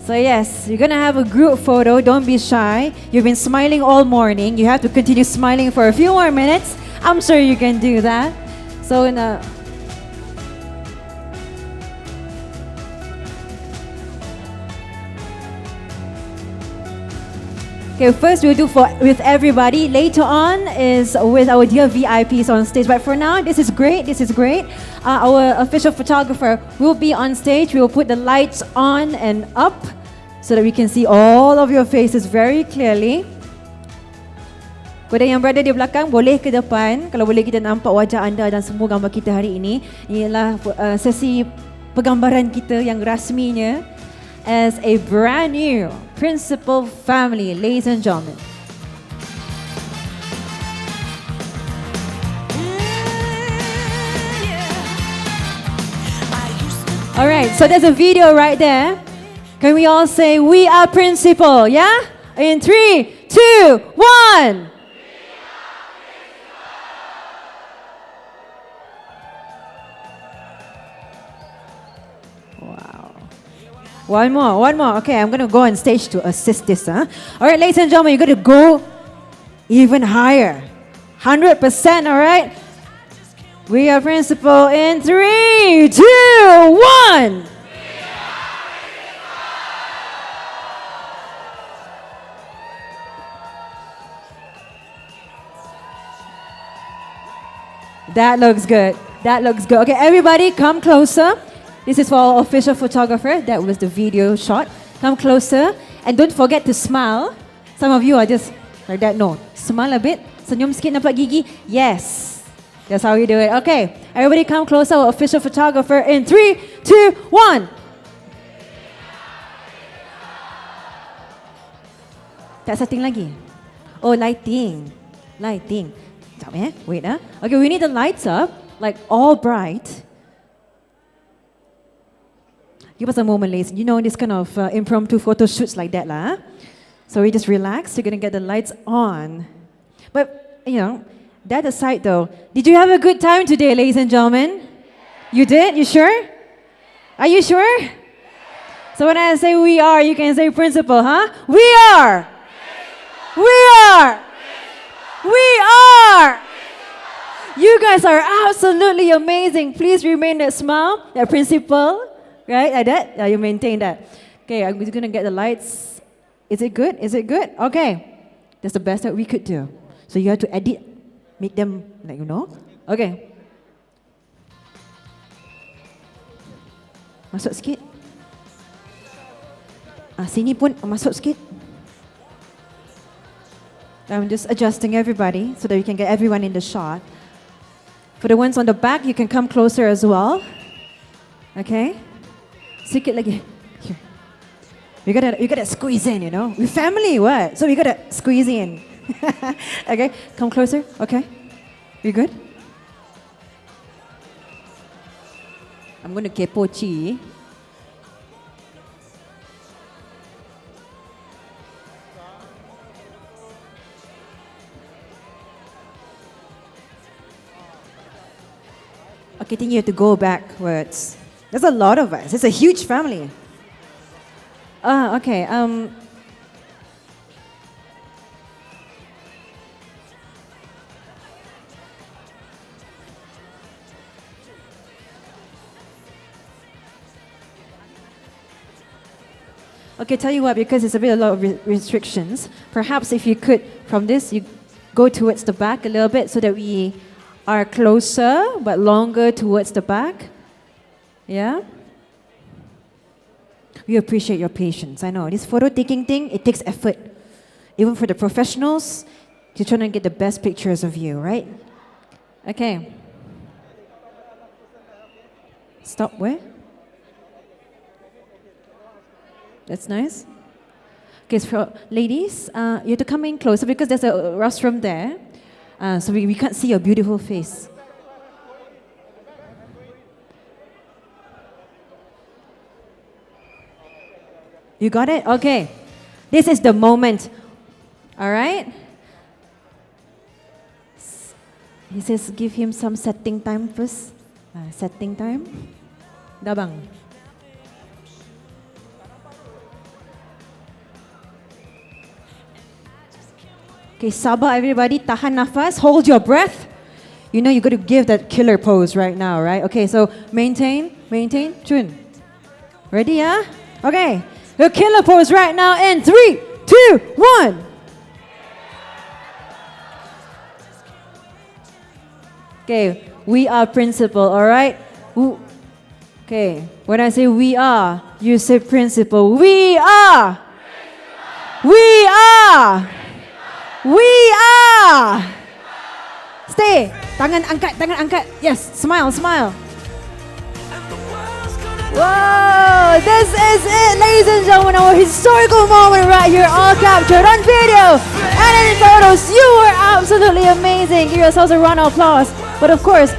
So yes, you're gonna have a group photo. Don't be shy. You've been smiling all morning. You have to continue smiling for a few more minutes. I'm sure you can do that. So okay, first we'll do with everybody. Later on is with our dear VIPs on stage. But for now, this is great. This is great. Our official photographer will be on stage. We will put the lights on and up so that we can see all of your faces very clearly. Kepada yang berada di belakang, boleh ke depan. Kalau boleh kita nampak wajah anda dan semua gambar kita hari ini. Inilah sesi penggambaran kita yang rasminya as a brand new principal family, ladies and gentlemen. All right, so there's a video right there. Can we all say, "We are principal," yeah? In 3, 2, 1. Wow. One more. Okay, I'm going to go on stage to assist this. All right, ladies and gentlemen, you're going to go even higher. 100%, all right? We are principal in 3, 2, 1. That looks good. That looks good. Okay, everybody come closer. This is for our official photographer. That was the video shot. Come closer. And don't forget to smile. Some of you are just like that. No. Smile a bit. Senyum sikit nampak gigi. Yes. That's how you do it. Okay. Everybody come closer. Our official photographer in 3, 2, 1. Tak setting lagi. Oh, lighting. Lighting. Wait, Okay, we need the lights up, like all bright. Give us a moment, ladies. You know, this kind of impromptu photo shoots like that, lah. So we just relax. You're gonna get the lights on. But, that aside though, did you have a good time today, ladies and gentlemen? You did? You sure? Are you sure? So when I say we are, you can say principal, huh? We are! We are! We are! You guys are absolutely amazing. Please remain that smile, that principal, right? Like that? Yeah, you maintain that. Okay, I'm just gonna get the lights. Is it good? Is it good? Okay. That's the best that we could do. So you have to edit, make them, Okay. Masuk sikit. Sini pun masuk sikit. I'm just adjusting everybody so that we can get everyone in the shot. For the ones on the back, you can come closer as well. Okay? Sikit lagi. Here. You gotta squeeze in, We're family, what? So we gotta squeeze in. Okay? Come closer. Okay? You good? I'm gonna kepo chi. Okay, then you have to go backwards. There's a lot of us. It's a huge family. Okay. Okay, tell you what, because it's a lot of restrictions, perhaps if you could, from this, you go towards the back a little bit so that we are closer but longer towards the back. Yeah? We appreciate your patience. I know, this photo taking thing, it takes effort. Even for the professionals, you're trying to get the best pictures of you, right? Okay. Stop where? That's nice. Okay, so for ladies, you have to come in closer because there's a restroom there. So we can't see your beautiful face. You got it? Okay. This is the moment. All right? He says give him some setting time first. Setting time. Dabang. Okay, sabar everybody. Tahan nafas. Hold your breath. You know you got to give that killer pose right now, right? Okay, so maintain. Chun. Ready, yeah? Okay. The killer pose right now in 3, 2, 1. Okay, we are principal, all right? Okay, when I say we are, you say principal. We are. We are. We are. Stay. Tangan angkat. Yes, smile. Whoa, this is it, ladies and gentlemen, our historical moment right here, all captured on video and in photos. You were absolutely amazing. Give yourselves a round of applause. But of course,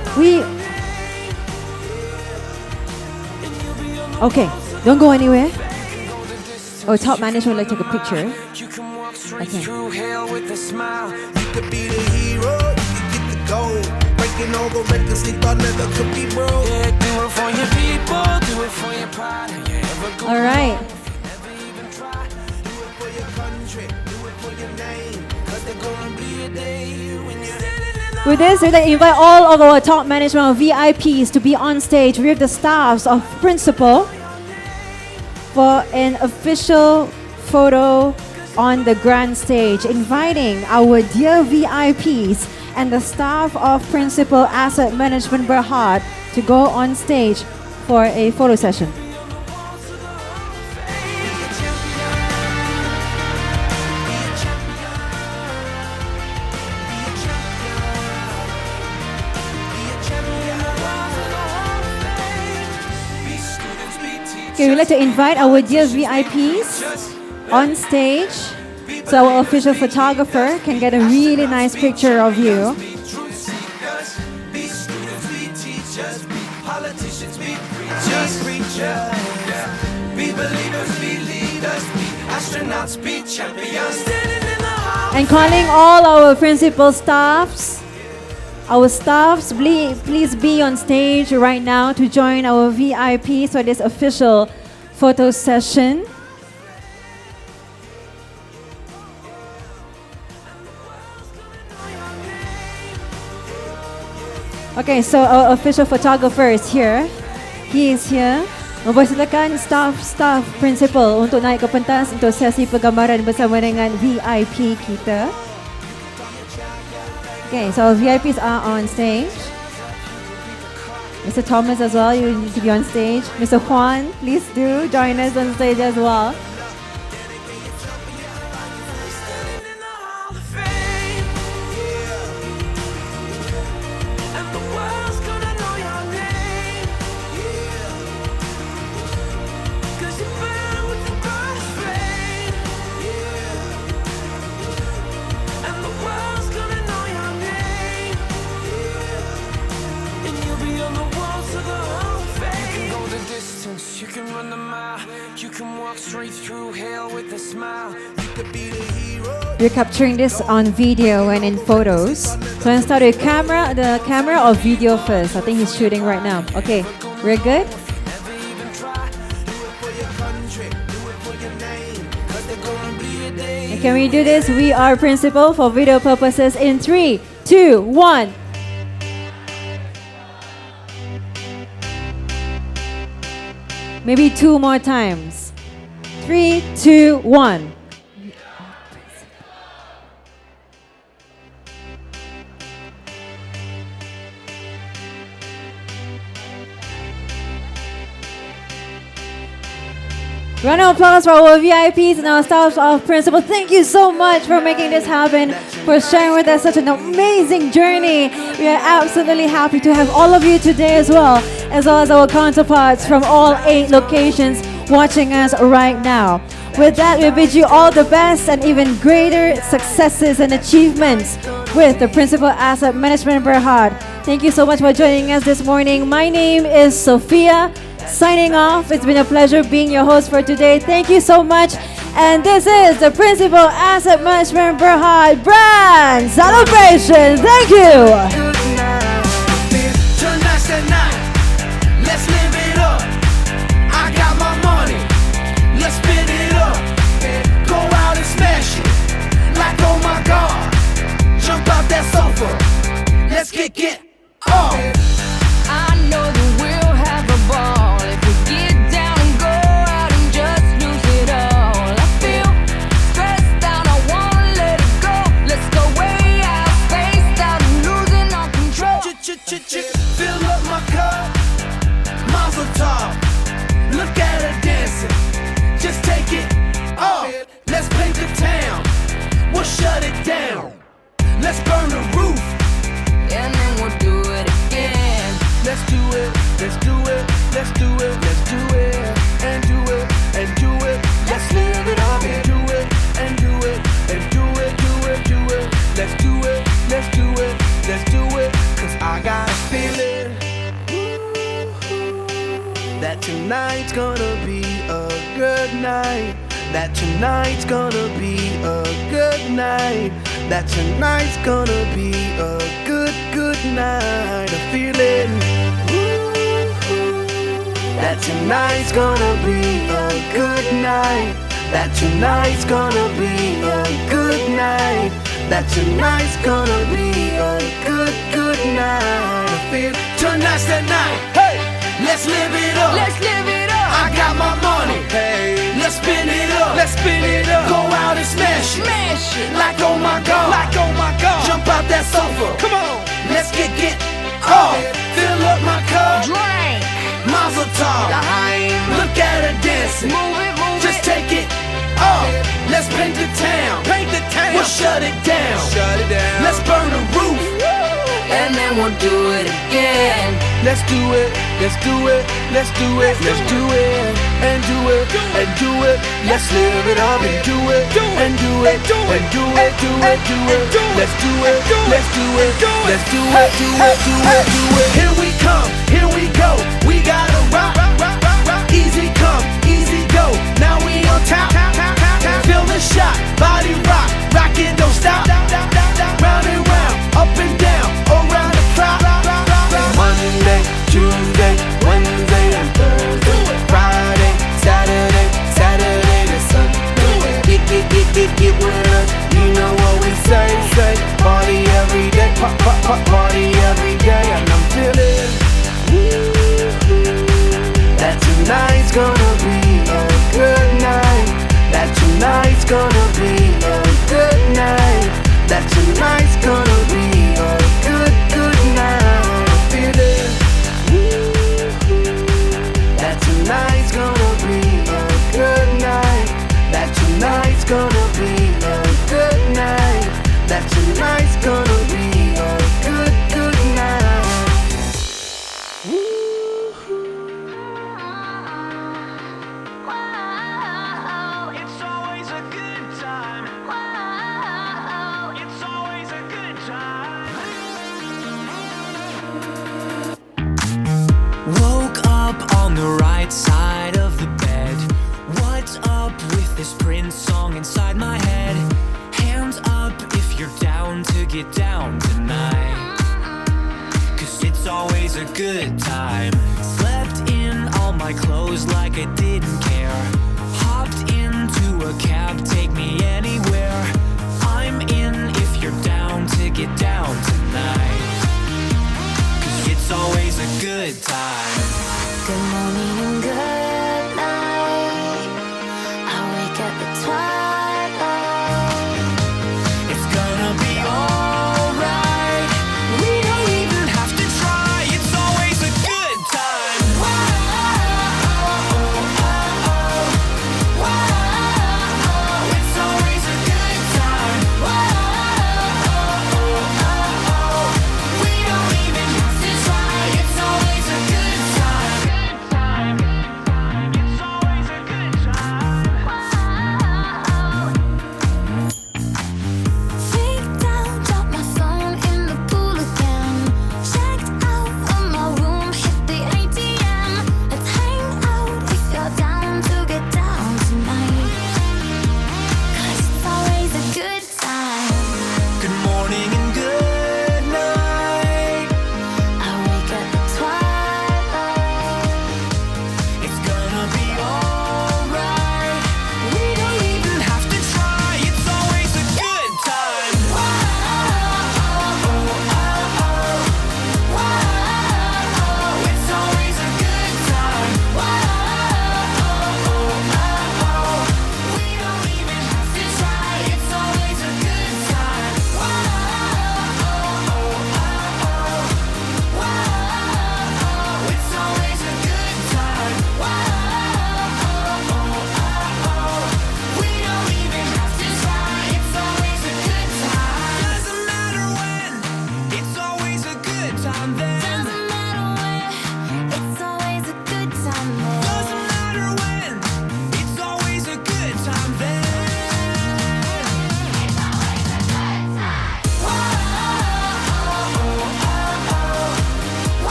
okay, don't go anywhere. Oh, top management would like to take a picture. Okay. Breaking all the records they thought never could be broke. Yeah, do it for your people, do it for your pride. All right. With this, we'd like to invite all of our top management VIPs to be on stage with the staffs of principal for an official photo on the grand stage, inviting our dear VIPs and the staff of Principal Asset Management Berhad to go on stage for a photo session. Okay, we'd like to invite our dear VIPs on stage so our official photographer can get a really nice picture of you. And calling all our principal staffs, please be on stage right now to join our VIPs for this official photo session. Okay, so our official photographer is here. He is here. Mempersilakan staff principal untuk naik ke pentas untuk sesi penggambaran bersama dengan VIP kita. Okay, so VIPs are on stage. Mr. Thomas as well, you need to be on stage. Mr. Juan, please do join us on stage as well. We're capturing this on video and in photos. So I'm start with the camera or video first. I think he's shooting right now. Okay, we're good? And can we do this? We are principal for video purposes in 3, 2, 1. Maybe 2 more times. 3, 2, 1. Round of applause for our VIPs and our staff of principal. Thank you so much for making this happen, for sharing with us such an amazing journey. We are absolutely happy to have all of you today as well as our counterparts from all 8 locations watching us right now. With that, we bid you all the best and even greater successes and achievements with the Principal Asset Management Berhad. Thank you so much for joining us this morning. My name is Sophia, signing off. It's been a pleasure being your host for today. Thank you so much. And this is the Principal Asset Management Berhad Brand Celebration. Thank you. Tonight's the night, let's live it up. I got my money, let's spin it up. Go out and smash it, like oh my God. Jump out that sofa, let's get off. I know that we'll have a ball if we get down and go out and just lose it all. I feel stressed out, I wanna let it go. Let's go way out, spaced out and losing all control. Fill up my cup, Mazel tov. Look at her dancing, just take it off. Let's paint the town, we'll shut it down. Let's burn the roof, and then we'll do it again. let's do it, let's do it, let's do it, let's do it, and do it, and do it. Let's live it up and do it, and do it, and do it, do it, do it. Let's do it, let's do it, let's do it. Cause I got a feeling that tonight's gonna be a good night. That tonight's gonna be a good night. That tonight's gonna be a good night. A feeling that tonight's gonna be a good night. That tonight's gonna be a good night. That tonight's gonna be a good night. I feel tonight's the night. Hey, let's live it up. Let's live it up. I got my money. Hey, let's spin it up. Let's spin it up. Go out and smash it. Smash it. Like oh my God. Like oh my God. Jump out that sofa. Come on. Let's get off. Fill up my cup. Drink. Mazel tov. Look at her dancing. Move it, move Just it. take it off. Let's paint the town. Paint the town. We'll shut it down. Shut it down. Let's burn the roof. And then we'll do it again. Let's do it, let's do it, let's do it, let's do it, and do it, and do it. Let's live it up and do it, and do it, and do it, do it, do it. Let's do it, let's do it, let's do it, do it, do it, do it. Here we come, here we go. We gotta rock, easy come, easy go. Now we on top, feel the shot, body rock, rock it, don't stop. Round and round, up and down, around the clock. Monday, Tuesday, Wednesday, and Thursday, Friday, Saturday, Saturday to Sunday. Get with us, you know what we say. Party every day, party every day, and I'm feeling that tonight's gonna be a good night. That tonight's gonna be a good night. That tonight's gonna be a good night. Feeling that tonight's gonna be a good night. That tonight's gonna be a good night. That tonight's gonna be a good night. It's always a good time. It's always a good time. Woke up on the right side of the bed. What's up with this Prince song inside my head? Hands up if you're down to get down tonight. Cause it's always a good time. Slept in all my clothes like I didn't care. Hopped into a cab, take me anywhere. I'm in if you're down to get down tonight. Cause it's always a good time. Good morning and good night. I wake up at twilight. It's gonna be alright. We don't even have to try. It's always a good time. It's always a good time. We don't even have to try. It's always a good time.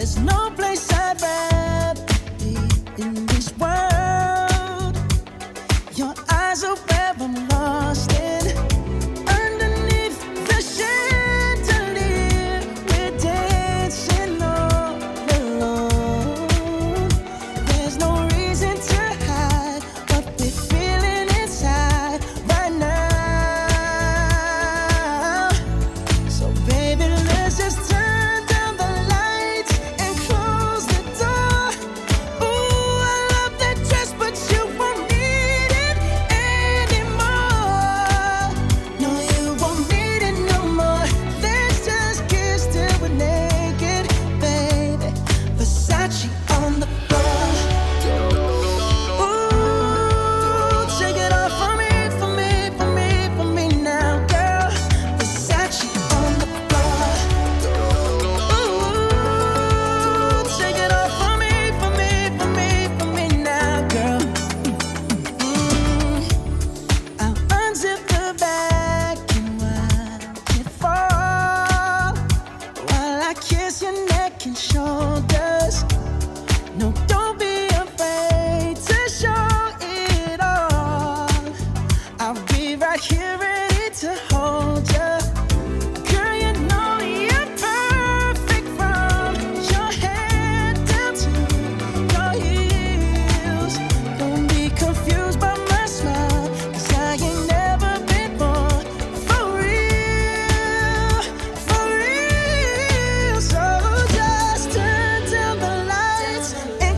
There's no place I'd rather be in this world. Your eyes are where I'm lost in. Underneath the chandelier, we're dancing all alone. There's no reason to hide what we're feeling inside right now. So baby, let's just turn down the lights and close the door. Ooh, I love that dress, but you won't need it anymore. No, you won't need it no more. Let's just kiss till we're naked, baby. Versace on the floor. Ooh, take it off for me, for me, for me, for me now, girl. Versace on the floor. Ooh, take it off for me, for me, for me, for me now, girl. I'll unzip the bag and watch it fall while I kiss your neck and shoulders. No, don't be afraid to show it all. I'll be right here ready to hold you. Girl, you know you're perfect from your head down to your heels. Don't be confused by my smile, 'cause I ain't never been born for real, for real. So just turn down the lights and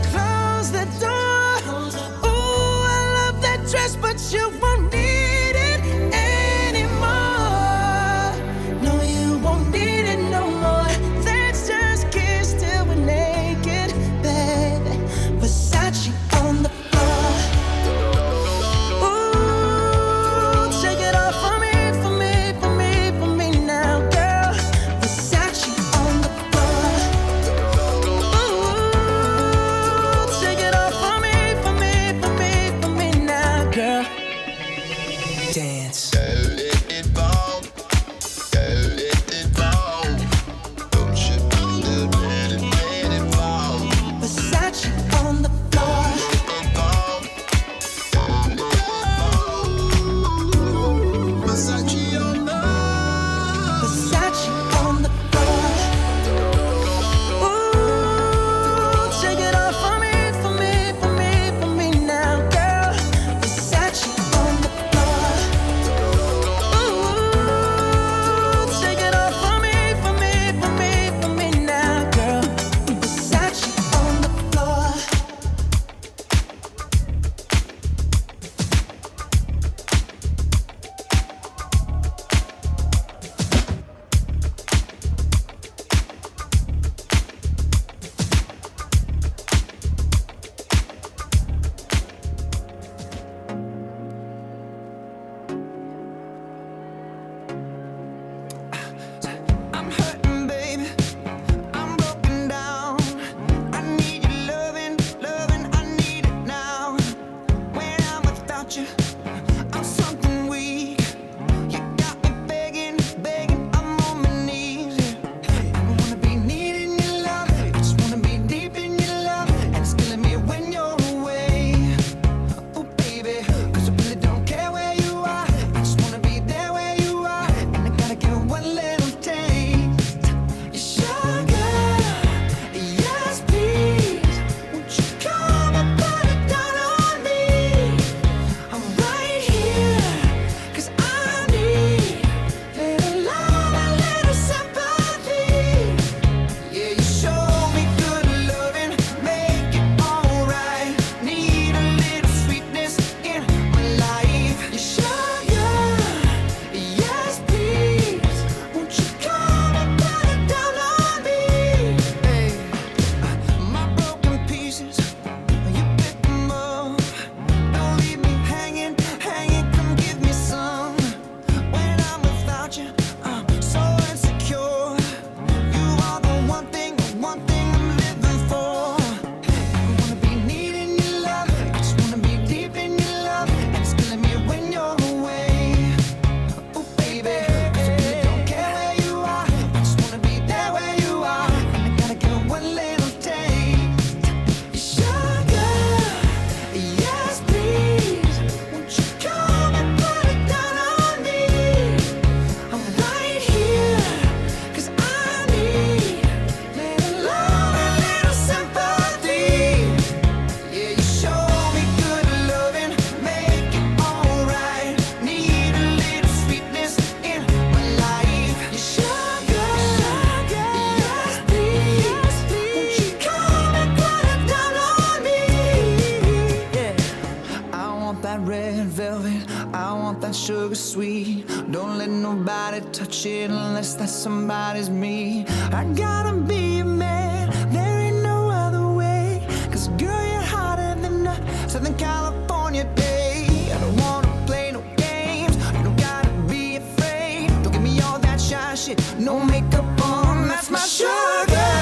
sugar sweet. Don't let nobody touch it unless that somebody's me. I gotta be a man, there ain't no other way. Cause girl, you're hotter than a Southern California day. I don't wanna play no games, you don't gotta be afraid. Don't give me all that shy shit, no makeup on, that's my sugar.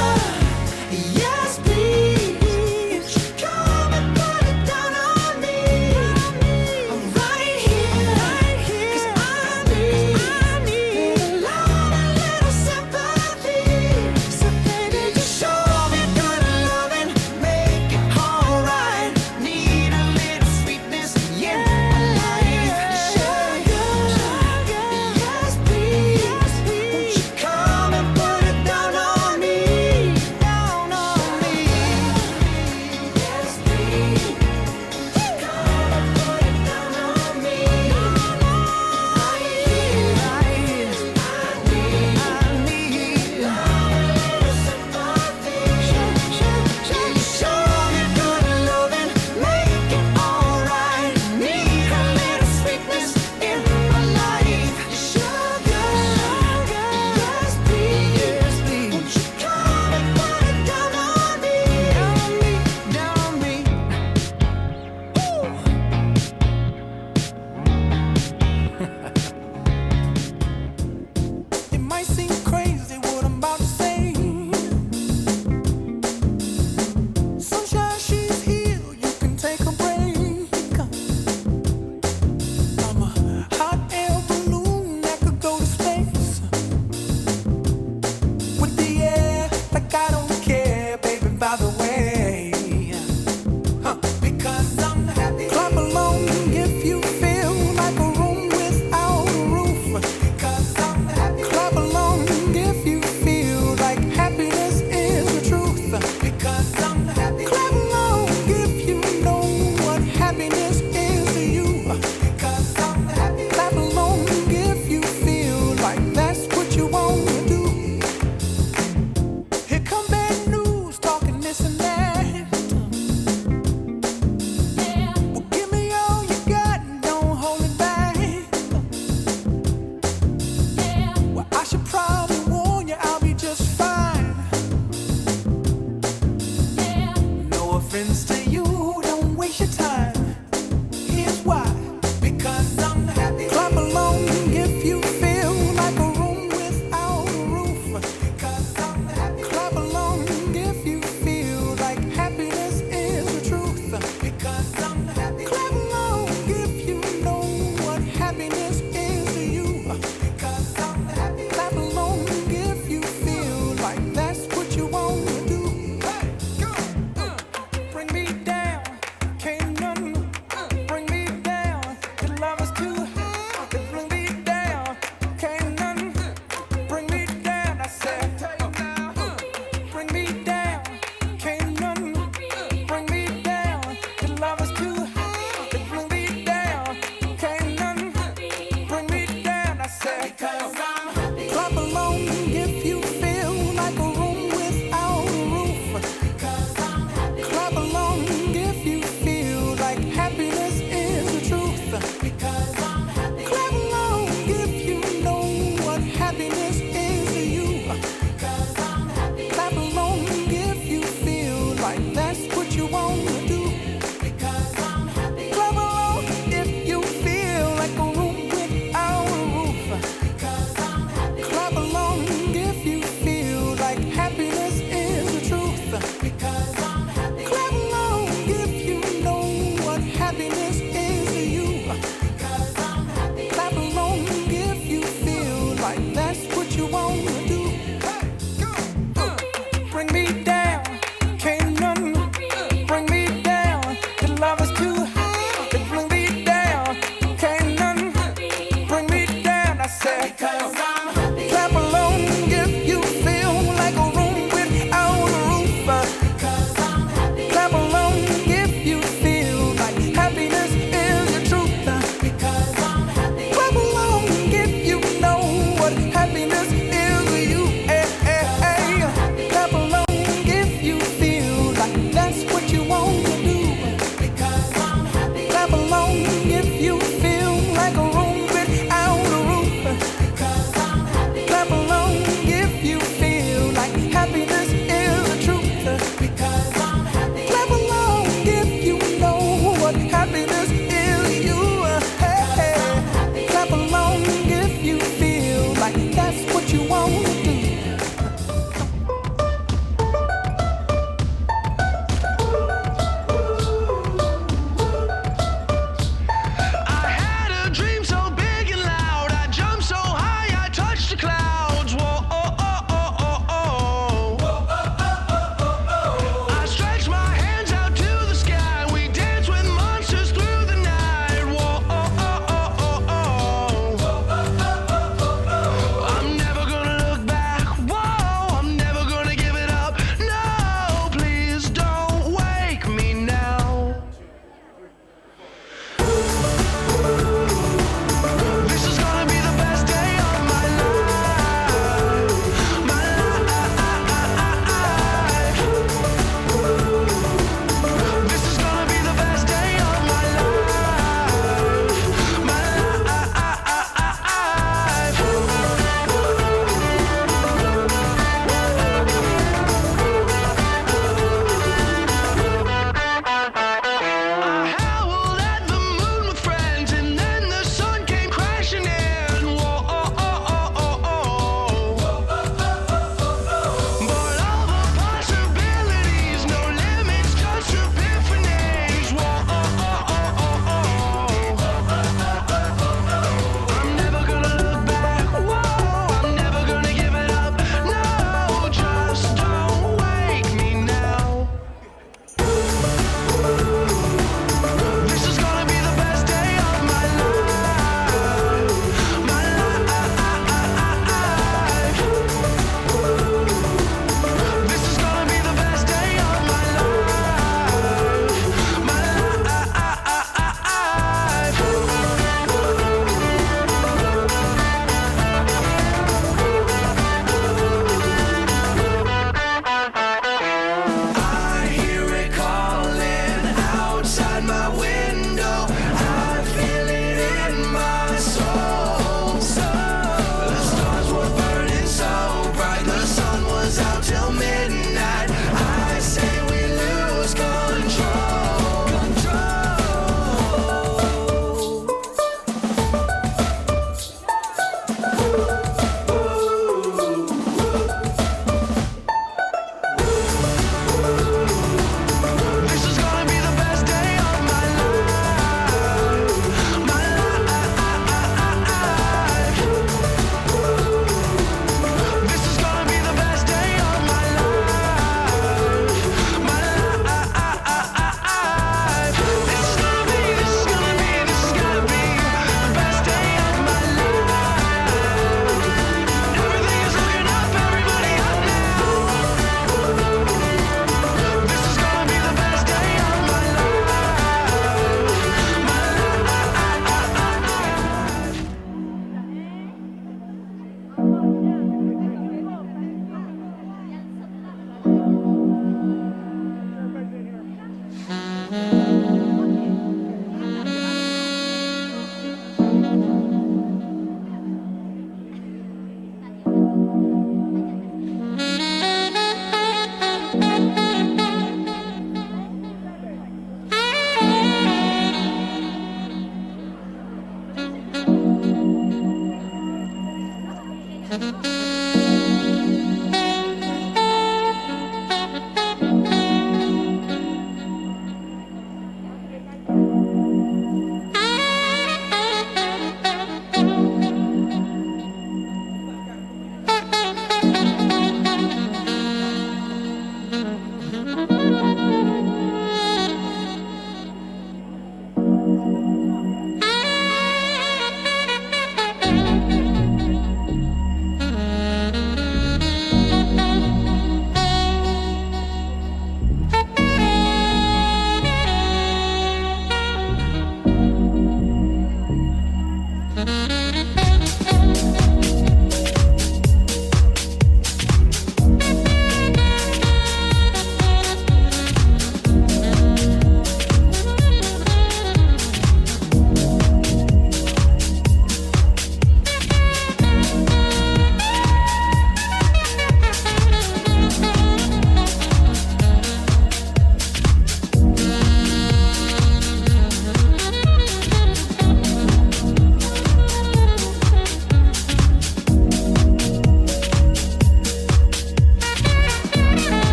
Yes, please. Come and put it down on me. I'm right here, 'cause I need a love, a little sympathy. So baby, just show me good loving, make it alright. Need a little sweetness in my life. Sugar, yes please. Won't you come and put it down on me? Down on me. Yes please. Come and put it down on me. I need a little sympathy. Show me good loving, make it alright. Need a little sweetness in my life. Sugar, yes please. Won't you come and put it down on me? Down on me. It might seem crazy what I'm about to say. Sunshine, she's here, you can take a break. I'm a hot air balloon that could go to space. With the air, like I don't care, baby, by the way. Because I'm happy. Clap along if you feel like a room without a roof. Because I'm happy. Clap along if you feel like happiness is the truth. Because I'm happy. Clap along if you know what happiness is to you. Because I'm happy. Clap along if you feel like that's what you want to do. Here come bad news, talking this and that. Well, give me all you got and don't hold it back. Well, I should probably warn you, I'll be just fine. No offense to you, don't waste your time. Here's why. Because I'm happy. Clap along if you feel like a room without a roof. Because I'm happy. Clap along if you feel like happiness is the truth. Because I'm happy. Clap along if you know what happiness is to you. Because I'm happy. Clap along if you feel like that's what you want to do. Hey, go. Bring me down, can't none bring me down. Your love is too high, bring me down, can't none bring me down. I said, bring me down, can't none bring me down. Your love is too high, bring me down, can't none bring me down. I said, because I'm happy. Clap along if you feel like a room without a roof. Because I'm happy. Clap along if you feel like happiness is the truth. Because I'm happy. Clap along if you know what happiness is to you. Because I'm happy. Clap along if you feel like that's what you want to do. Because I'm happy. Clap along if you feel like a room without a roof. Because I'm happy. Clap along if you feel like happiness is the truth. Because I'm happy. Clap along if you know what happiness is to you. Because I'm happy. Clap along if you feel like that's what you want to do. Hey, go. Bring me down, can't none bring me down. Your love is too high, bring me down, can't none bring me down. I said, because I'm happy. Clap along if you feel like a room without a roof. Because I'm happy. Clap along if you feel like happiness is the truth. Because I'm happy. Clap along if you know what happiness is to you. Clap along if you feel like that's what you want to do. Because I'm happy. Clap along if you feel like a room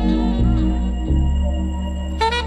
you.